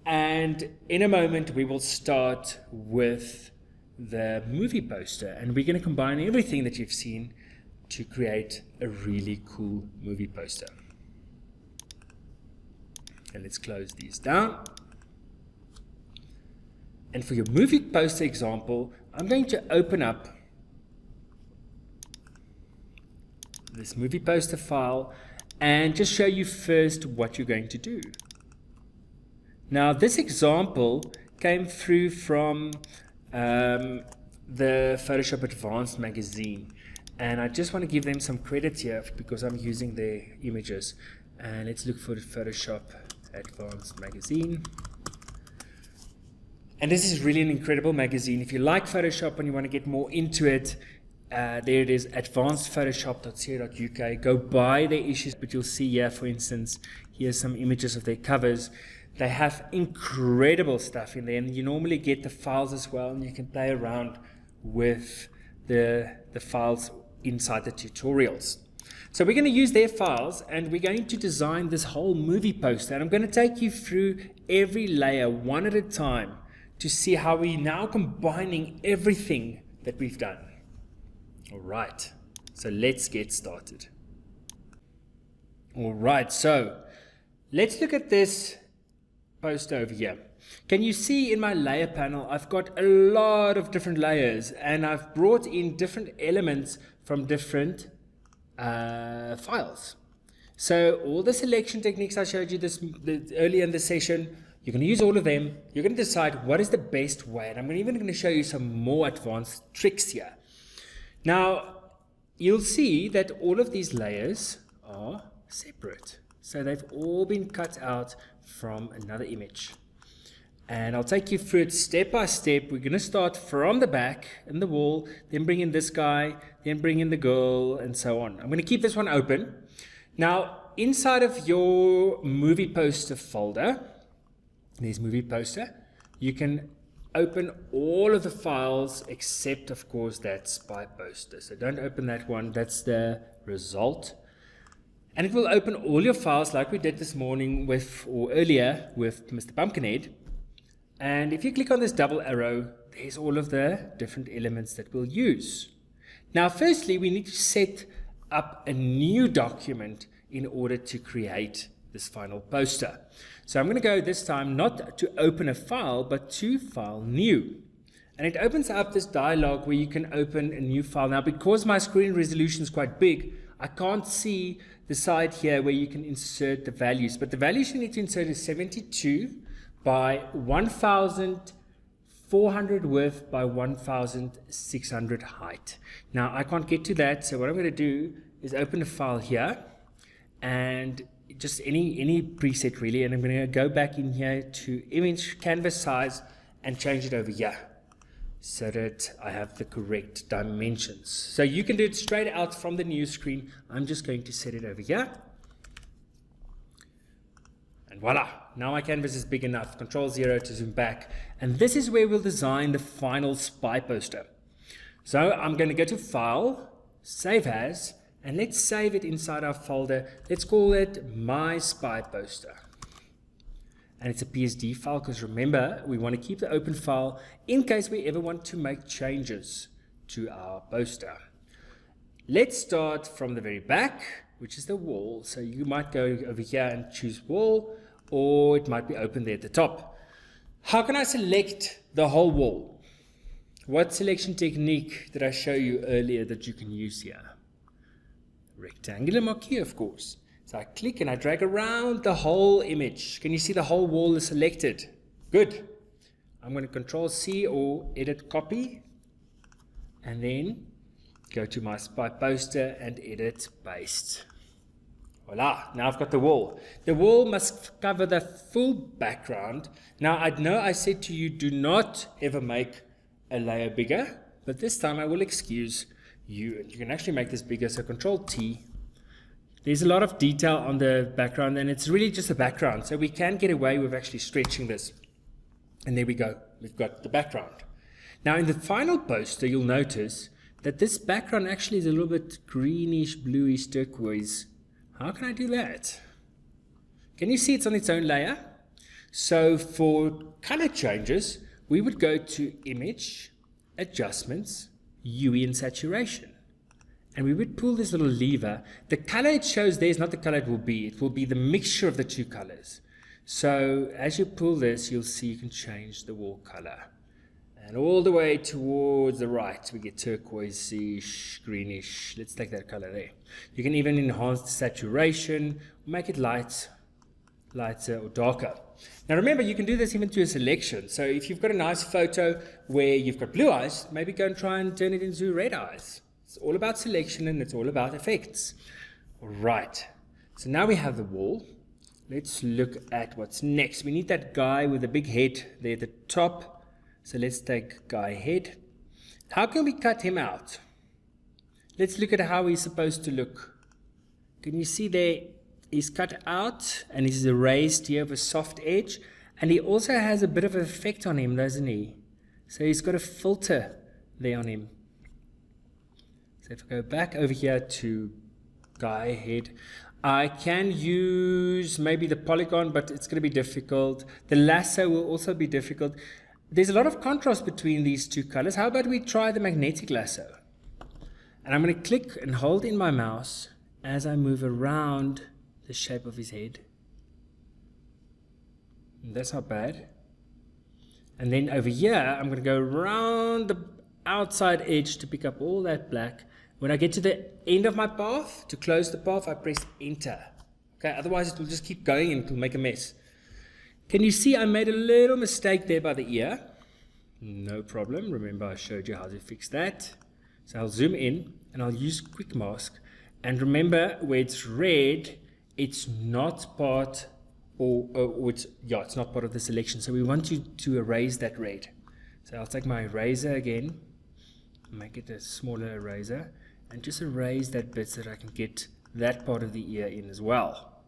and in a moment we will start with the movie poster, and we're going to combine everything that you've seen to create a really cool movie poster. And let's close these down. And for your movie poster example, I'm going to open up this movie poster file and just show you first what you're going to do. Now this example came through from the Photoshop Advanced magazine, and I just want to give them some credit here because I'm using their images. And let's look for the Photoshop Advanced magazine. And this is really an incredible magazine. If you like Photoshop and you want to get more into it, there it is, advancedphotoshop.co.uk. Go buy their issues, but you'll see here, for instance, here's some images of their covers. They have incredible stuff in there, and you normally get the files as well, and you can play around with the files inside the tutorials. So we're going to use their files, and we're going to design this whole movie poster, and I'm going to take you through every layer one at a time to see how we're now combining everything that we've done. All right, so let's get started. All right, so let's look at this poster over here. Can you see in my layer panel, I've got a lot of different layers, and I've brought in different elements from different files. So all the selection techniques I showed you earlier in the session, you're going to use all of them. You're going to decide what is the best way, and I'm even going to show you some more advanced tricks here. Now, you'll see that all of these layers are separate. So they've all been cut out from another image. And I'll take you through it step by step. We're going to start from the back in the wall, then bring in this guy, then bring in the girl, and so on. I'm going to keep this one open. Now, inside of your movie poster folder, there's movie poster, you can open all of the files except, of course, that spy poster. So don't open that one. That's the result. And it will open all your files like we did this morning or earlier with Mr. Pumpkinhead. And if you click on this double arrow, there's all of the different elements that we'll use. Now, firstly, we need to set up a new document in order to create this final poster. So I'm going to go this time not to open a file, but to File New. And it opens up this dialog where you can open a new file. Now, because my screen resolution is quite big, I can't see the side here where you can insert the values. But the values you need to insert is 72 by 1,400 width by 1,600 height. Now, I can't get to that, so what I'm going to do is open a file here, and just any preset really, and I'm going to go back in here to image canvas size and change it over here so that I have the correct dimensions. So you can do it straight out from the new screen. I'm just going to set it over here, and voila, now my canvas is big enough. Control 0 to zoom back, and this is where we'll design the final spy poster. So I'm going to go to File, Save As, and let's save it inside our folder. Let's call it My Spy Poster. And it's a PSD file because remember, we want to keep the open file in case we ever want to make changes to our poster. Let's start from the very back, which is the wall. So you might go over here and choose wall, or it might be open there at the top. How can I select the whole wall? What selection technique did I show you earlier that you can use here? Rectangular marquee, of course. So I click and I drag around the whole image. Can you see the whole wall is selected? Good. I'm going to Control C or edit copy, and then go to my spy poster and edit paste. Voila, now I've got the wall. The wall must cover the full background. Now I know I said to you, do not ever make a layer bigger, but this time I will excuse you. You can actually make this bigger, so Control T. There's a lot of detail on the background, and it's really just a background, so we can get away with actually stretching this. And there we go, we've got the background. Now in the final poster, you'll notice that this background actually is a little bit greenish, bluish, turquoise. How can I do that? Can you see it's on its own layer? So for color changes, we would go to Image, Adjustments, UE and Saturation. And we would pull this little lever. The color it shows there is not the color it will be. It will be the mixture of the two colors. So as you pull this, you'll see you can change the wall color. And all the way towards the right, we get turquoise-ish, greenish. Let's take that color there. You can even enhance the saturation, make it lighter or darker. Now remember, you can do this even to a selection. So if you've got a nice photo where you've got blue eyes, maybe go and try and turn it into red eyes. It's all about selection and it's all about effects. All right, so now we have the wall. Let's look at what's next. We need that guy with the big head there at the top. So let's take guy head. How can we cut him out? Let's look at how he's supposed to look. Can you see there? He's cut out and he's erased here with a soft edge. And he also has a bit of an effect on him, doesn't he? So he's got a filter there on him. So if I go back over here to guy head, I can use maybe the polygon, but it's going to be difficult. The lasso will also be difficult. There's a lot of contrast between these two colors. How about we try the magnetic lasso? And I'm going to click and hold in my mouse as I move around the shape of his head. And that's not bad. And then over here, I'm going to go around the outside edge to pick up all that black. When I get to the end of my path, to close the path, I press enter. Okay, otherwise it will just keep going and it will make a mess. Can you see I made a little mistake there by the ear? No problem. Remember I showed you how to fix that. So I'll zoom in and I'll use quick mask. And remember where it's red, it's not part it's not part of the selection. So we want you to erase that red. So I'll take my eraser again, make it a smaller eraser, and just erase that bit so that I can get that part of the ear in as well.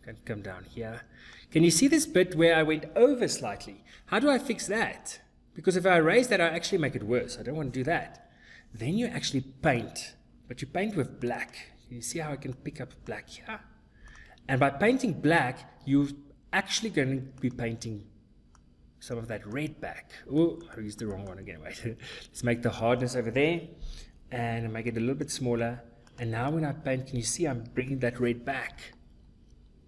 Can come down here. Can you see this bit where I went over slightly? How do I fix that? Because if I erase that, I actually make it worse. I don't want to do that. Then you actually paint, but you paint with black. You see how I can pick up black here? And by painting black, you're actually going to be painting some of that red back. Oh, I used the wrong one again. Wait. Let's make the hardness over there and make it a little bit smaller. And now when I paint, can you see I'm bringing that red back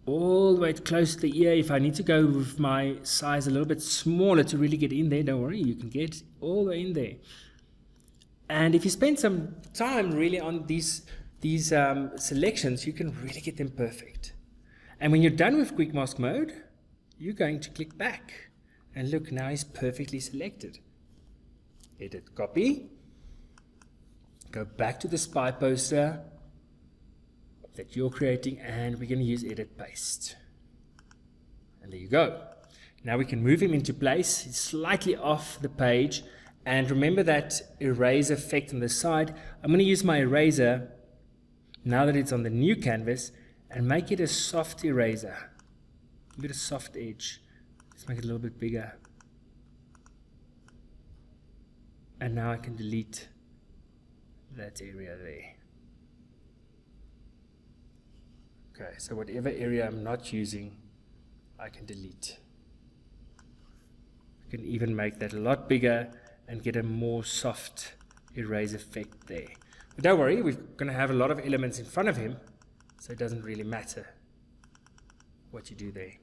all the way close to the ear? If I need to go with my size a little bit smaller to really get in there, don't worry, you can get all the way in there. And if you spend some time really on these selections, you can really get them perfect. And when you're done with quick mask mode, you're going to click back. And look, now he's perfectly selected. Edit copy. Go back to the spy poster that you're creating, and we're going to use edit paste. And there you go. Now we can move him into place. He's slightly off the page. And remember that erase effect on the side. I'm going to use my eraser now that it's on the new canvas and make it a soft eraser. Give it a soft edge. Let's make it a little bit bigger. And now I can delete that area there. Okay, so whatever area I'm not using, I can delete. I can even make that a lot bigger and get a more soft erase effect there. But don't worry, we're going to have a lot of elements in front of him, so it doesn't really matter what you do there.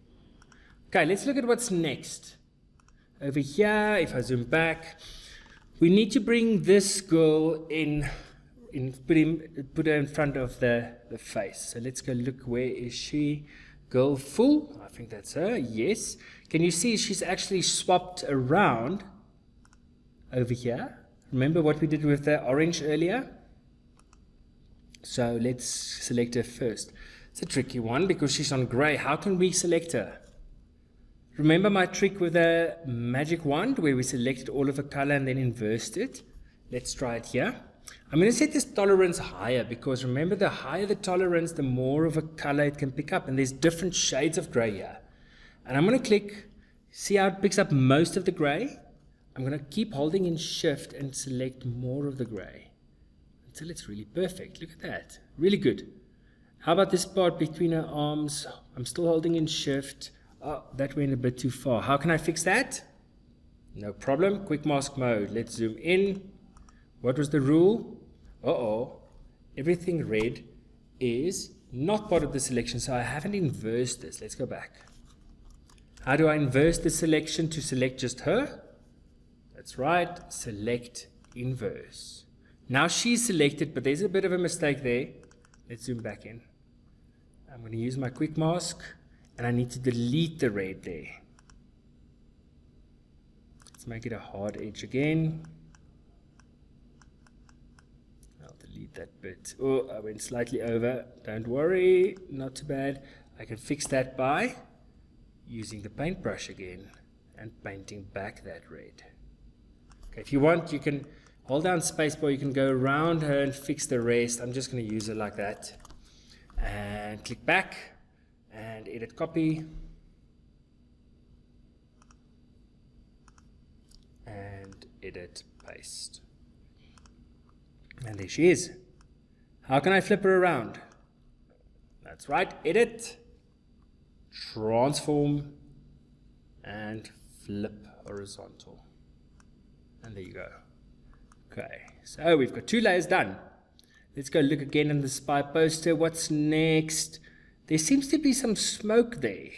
Okay, let's look at what's next. Over here, if I zoom back, we need to bring this girl in put her in front of the face. So let's go look, where is she? Girl full, I think that's her, yes. Can you see she's actually swapped around over here? Remember what we did with the orange earlier? So let's select her first. It's a tricky one because she's on gray. How can we select her? Remember my trick with the magic wand where we selected all of a color and then inversed it? Let's try it here. I'm going to set this tolerance higher because remember, the higher the tolerance, the more of a color it can pick up. And there's different shades of gray here. And I'm going to click, see how it picks up most of the gray? I'm going to keep holding in shift and select more of the gray until it's really perfect. Look at that. Really good. How about this part between her arms? I'm still holding in shift. Oh, that went a bit too far. How can I fix that? No problem. Quick mask mode. Let's zoom in. What was the rule? Uh-oh. Everything red is not part of the selection, so I haven't inversed this. Let's go back. How do I inverse the selection to select just her? That's right. Select inverse. Now she's selected, but there's a bit of a mistake there. Let's zoom back in. I'm going to use my quick mask, and I need to delete the red there. Let's make it a hard edge again. I'll delete that bit. Oh, I went slightly over. Don't worry, not too bad. I can fix that by using the paintbrush again and painting back that red. Okay, if you want, you can hold down spacebar, you can go around her and fix the rest. I'm just going to use it like that. And click back and edit copy. And edit paste. And there she is. How can I flip her around? That's right, edit, transform, and flip horizontal. And there you go. Okay, so we've got 2 layers done. Let's go look again in the spy poster. What's next? There seems to be some smoke there.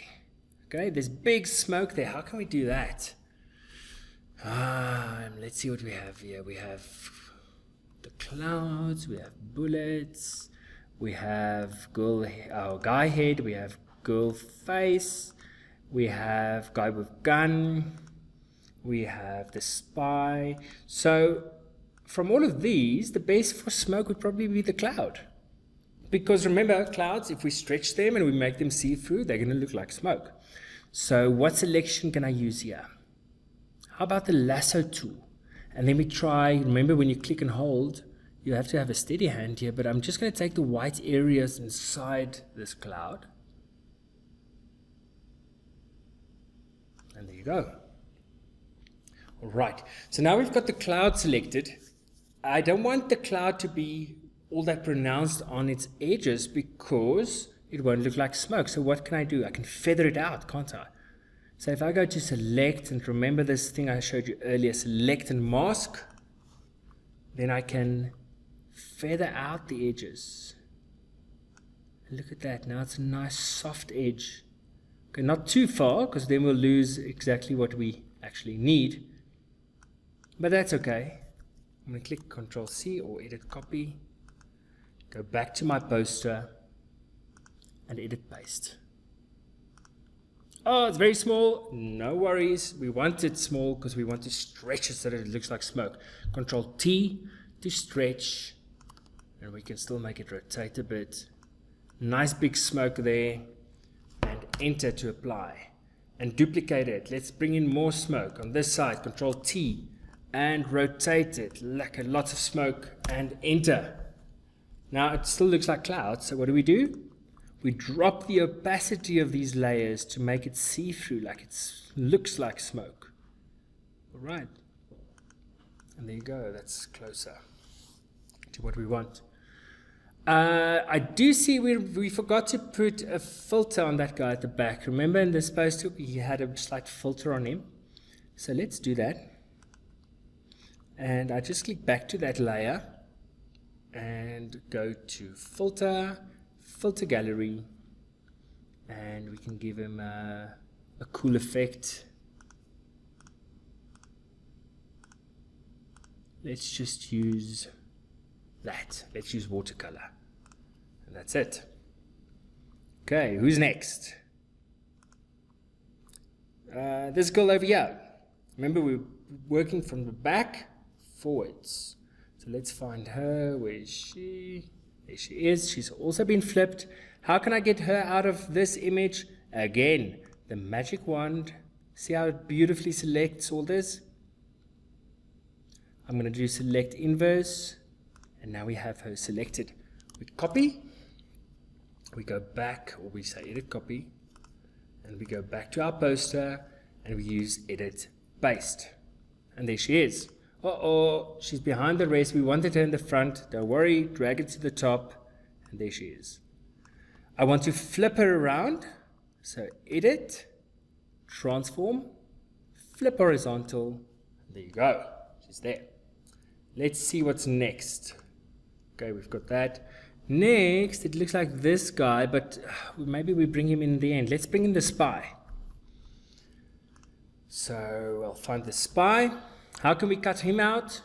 Okay, there's big smoke there. How can we do that? Let's see what we have here. We have the clouds, we have bullets, we have guy head, we have girl face, we have guy with gun, we have the spy. So from all of these, the base for smoke would probably be the cloud. Because remember, clouds, if we stretch them and we make them see-through, they're going to look like smoke. So what selection can I use here? How about the lasso tool? And then we try, remember when you click and hold, you have to have a steady hand here, but I'm just going to take the white areas inside this cloud. And there you go. All right, so now we've got the cloud selected. I don't want the cloud to be all that pronounced on its edges because it won't look like smoke. So what can I do? I can feather it out, can't I? So if I go to select, and remember this thing I showed you earlier, select and mask, then I can feather out the edges. And look at that, now it's a nice soft edge. Okay, not too far, because then we'll lose exactly what we actually need. But that's okay. I'm going to click Control C or edit copy, go back to my poster, and edit paste. Oh, it's very small. No worries. We want it small because we want to stretch it so that it looks like smoke. Control T to stretch. And we can still make it rotate a bit. Nice big smoke there. And enter to apply. And duplicate it. Let's bring in more smoke on this side. Control T and rotate it. Like lots of smoke. And enter. Now it still looks like clouds. So what do? We drop the opacity of these layers to make it see-through, like it looks like smoke. All right. And there you go. That's closer to what we want. I do see we forgot to put a filter on that guy at the back. Remember in this poster, he had a slight filter on him. So let's do that. And I just click back to that layer and go to filter, filter gallery, and we can give him a cool effect. Let's just use that. Let's use watercolor, and that's it. Okay, who's next? This girl over here. Remember, we're working from the back forwards. So let's find her. Where is she? There she is. She's also been flipped. How can I get her out of this image? Again, the magic wand. See how it beautifully selects all this? I'm going to do select inverse. And now we have her selected. We copy. We go back, or we say edit copy. And we go back to our poster. And we use edit paste. And there she is. Uh-oh, she's behind the rest. We wanted her in the front. Don't worry, drag it to the top. And there she is. I want to flip her around. So edit, transform, flip horizontal. There you go. She's there. Let's see what's next. Okay, we've got that. Next, it looks like this guy, but maybe we bring him in the end. Let's bring in the spy. So I'll find the spy. How can we cut him out?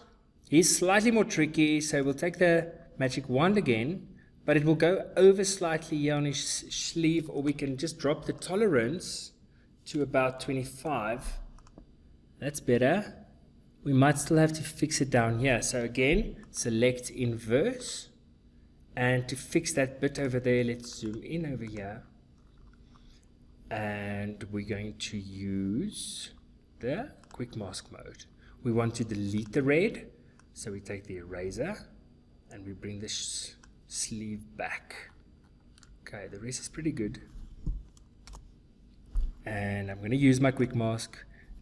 He's slightly more tricky, so we'll take the magic wand again, but it will go over slightly here on his sleeve, or we can just drop the tolerance to about 25. That's better. We might still have to fix it down here. So again, select inverse, and to fix that bit over there, let's zoom in over here. And we're going to use the quick mask mode. We want to delete the red, so we take the eraser and we bring the sleeve back. Okay, the rest is pretty good. And I'm going to use my quick mask,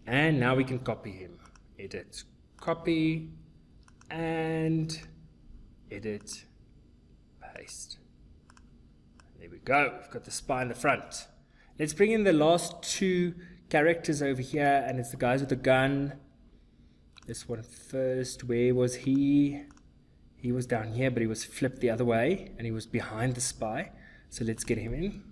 and now we can copy him. Edit, copy, and edit, paste. There we go. We've got the spy in the front. Let's bring in the last two characters over here, and it's the guys with the gun. This one first. Where was he? He was down here, but he was flipped the other way, and he was behind the spy. So let's get him in.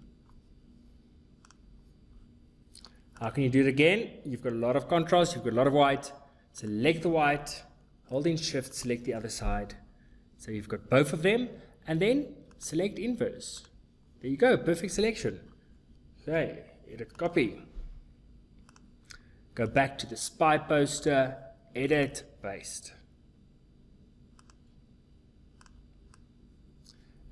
How can you do it again? You've got a lot of contrast, you've got a lot of white. Select the white, holding shift, select the other side. So you've got both of them, and then select inverse. There you go, perfect selection. Okay, edit copy. Go back to the spy poster, edit, paste.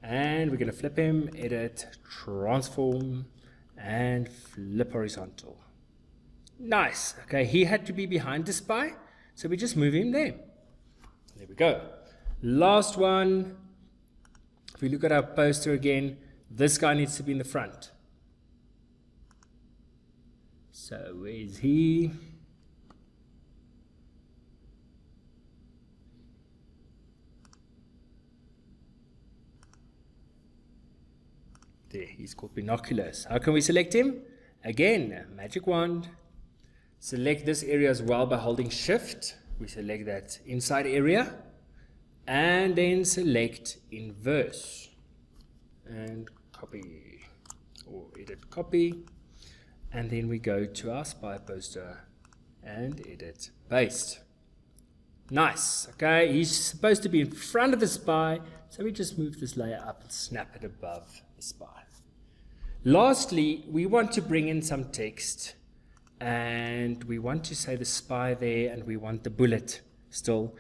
And we're going to flip him, edit, transform, and flip horizontal. Nice. Okay, he had to be behind the spy, so we just move him there. There we go. Last one. If we look at our poster again, this guy needs to be in the front. So where is he? There, he's called Binoculars. How can we select him? Again, magic wand. Select this area as well by holding shift. We select that inside area. And then select inverse. And copy. Or edit copy. And then we go to our spy poster. And edit paste. Nice. Okay, he's supposed to be in front of the spy. So we just move this layer up and snap it above the spy. Lastly, we want to bring in some text, and we want to say the spy there, and we want the bullet still.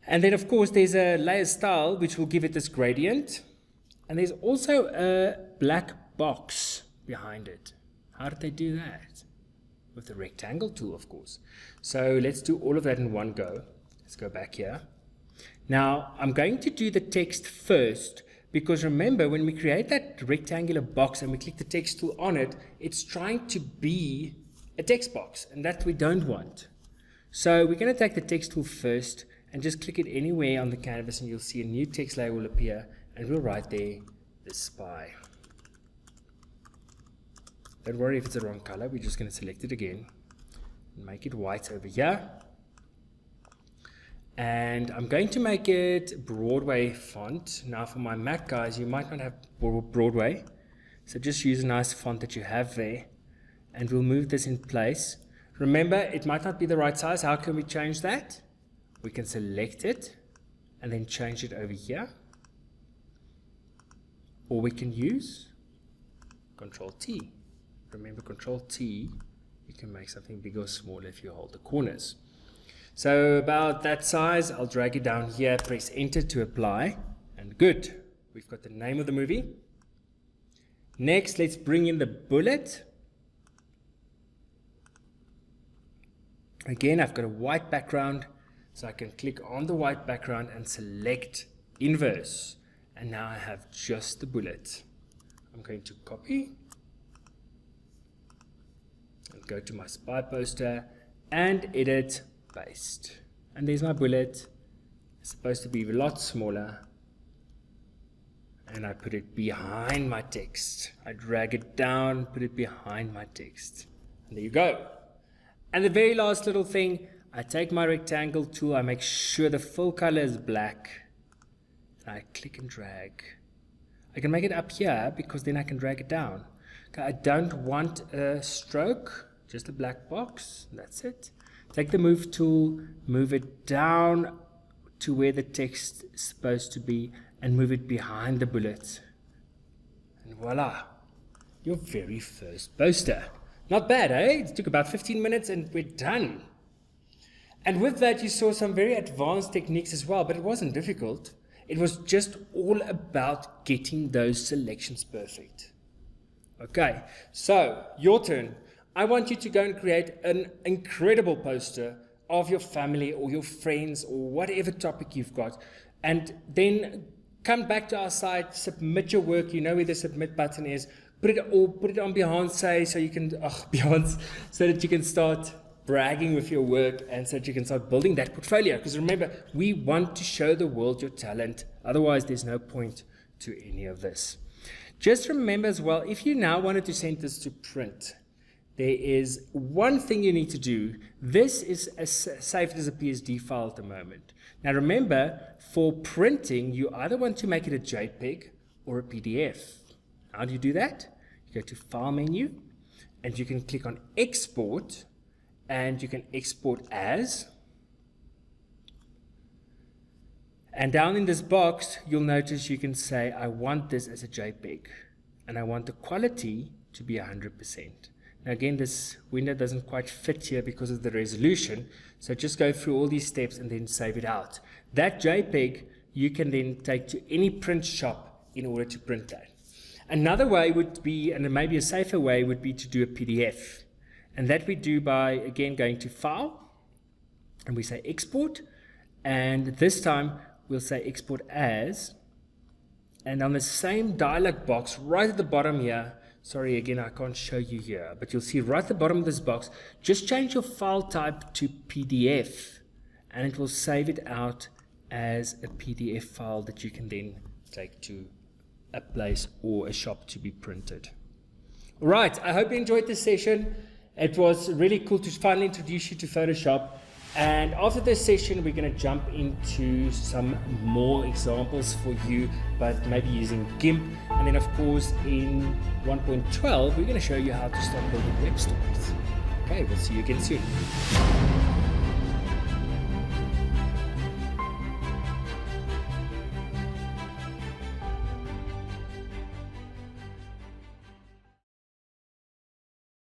And then of course there's a layer style which will give it this gradient, and there's also a black box behind it. How did they do that? With the rectangle tool, of course. So let's do all of that in one go. Let's go back here. Now I'm going to do the text first, because remember, when we create that rectangular box and we click the text tool on it, it's trying to be a text box, and that we don't want. So we're going to take the text tool first and just click it anywhere on the canvas, and you'll see a new text layer will appear, and we'll write there, the spy. Don't worry if it's the wrong color, we're just going to select it again and make it white over here. And I'm going to make it Broadway font. Now for my Mac guys, you might not have Broadway, so just use a nice font that you have there, and we'll move this in place. Remember, it might not be the right size. How can we change that? We can select it and then change it over here, or we can use Control T. Remember, Control T, you can make something big or small if you hold the corners. So about that size, I'll drag it down here, press enter to apply, and good. We've got the name of the movie. Next, let's bring in the bullet. Again, I've got a white background, so I can click on the white background and select inverse. And now I have just the bullet. I'm going to copy and go to my spy poster and edit, paste. And there's my bullet. It's supposed to be a lot smaller. And I put it behind my text. I drag it down, put it behind my text. And there you go. And the very last little thing, I take my rectangle tool, I make sure the full color is black. And I click and drag. I can make it up here because then I can drag it down. Okay, I don't want a stroke, just a black box. That's it. Take the move tool, move it down to where the text is supposed to be, and move it behind the bullet. And voila, your very first poster. Not bad, eh? It took about 15 minutes and we're done. And with that, you saw some very advanced techniques as well, but it wasn't difficult. It was just all about getting those selections perfect. Okay, so your turn. I want you to go and create an incredible poster of your family or your friends or whatever topic you've got, and then come back to our site, submit your work. You know where the submit button is. Put it on Behance, so you can Behance, so that you can start bragging with your work and so that you can start building that portfolio. Because remember, we want to show the world your talent. Otherwise, there's no point to any of this. Just remember as well, if you now wanted to send this to print, there is one thing you need to do. This is saved as a PSD file at the moment. Now remember, for printing, you either want to make it a JPEG or a PDF. How do you do that? You go to File menu, and you can click on Export, and you can export as. And down in this box, you'll notice you can say, I want this as a JPEG, and I want the quality to be 100%. Now again, this window doesn't quite fit here because of the resolution, so just go through all these steps and then save it out. That JPEG you can then take to any print shop in order to print that. Another way would be, and maybe a safer way, would be to do a PDF. And that we do by, again, going to File, and we say Export, and this time we'll say Export As, and on the same dialog box right at the bottom here, sorry, again, I can't show you here, but you'll see right at the bottom of this box, just change your file type to PDF, and it will save it out as a PDF file that you can then take to a place or a shop to be printed. All right, I hope you enjoyed this session. It was really cool to finally introduce you to Photoshop. And after this session, we're going to jump into some more examples for you, but maybe using GIMP. And then, of course, in 1.12, we're going to show you how to start building web stories. Okay, we'll see you again soon.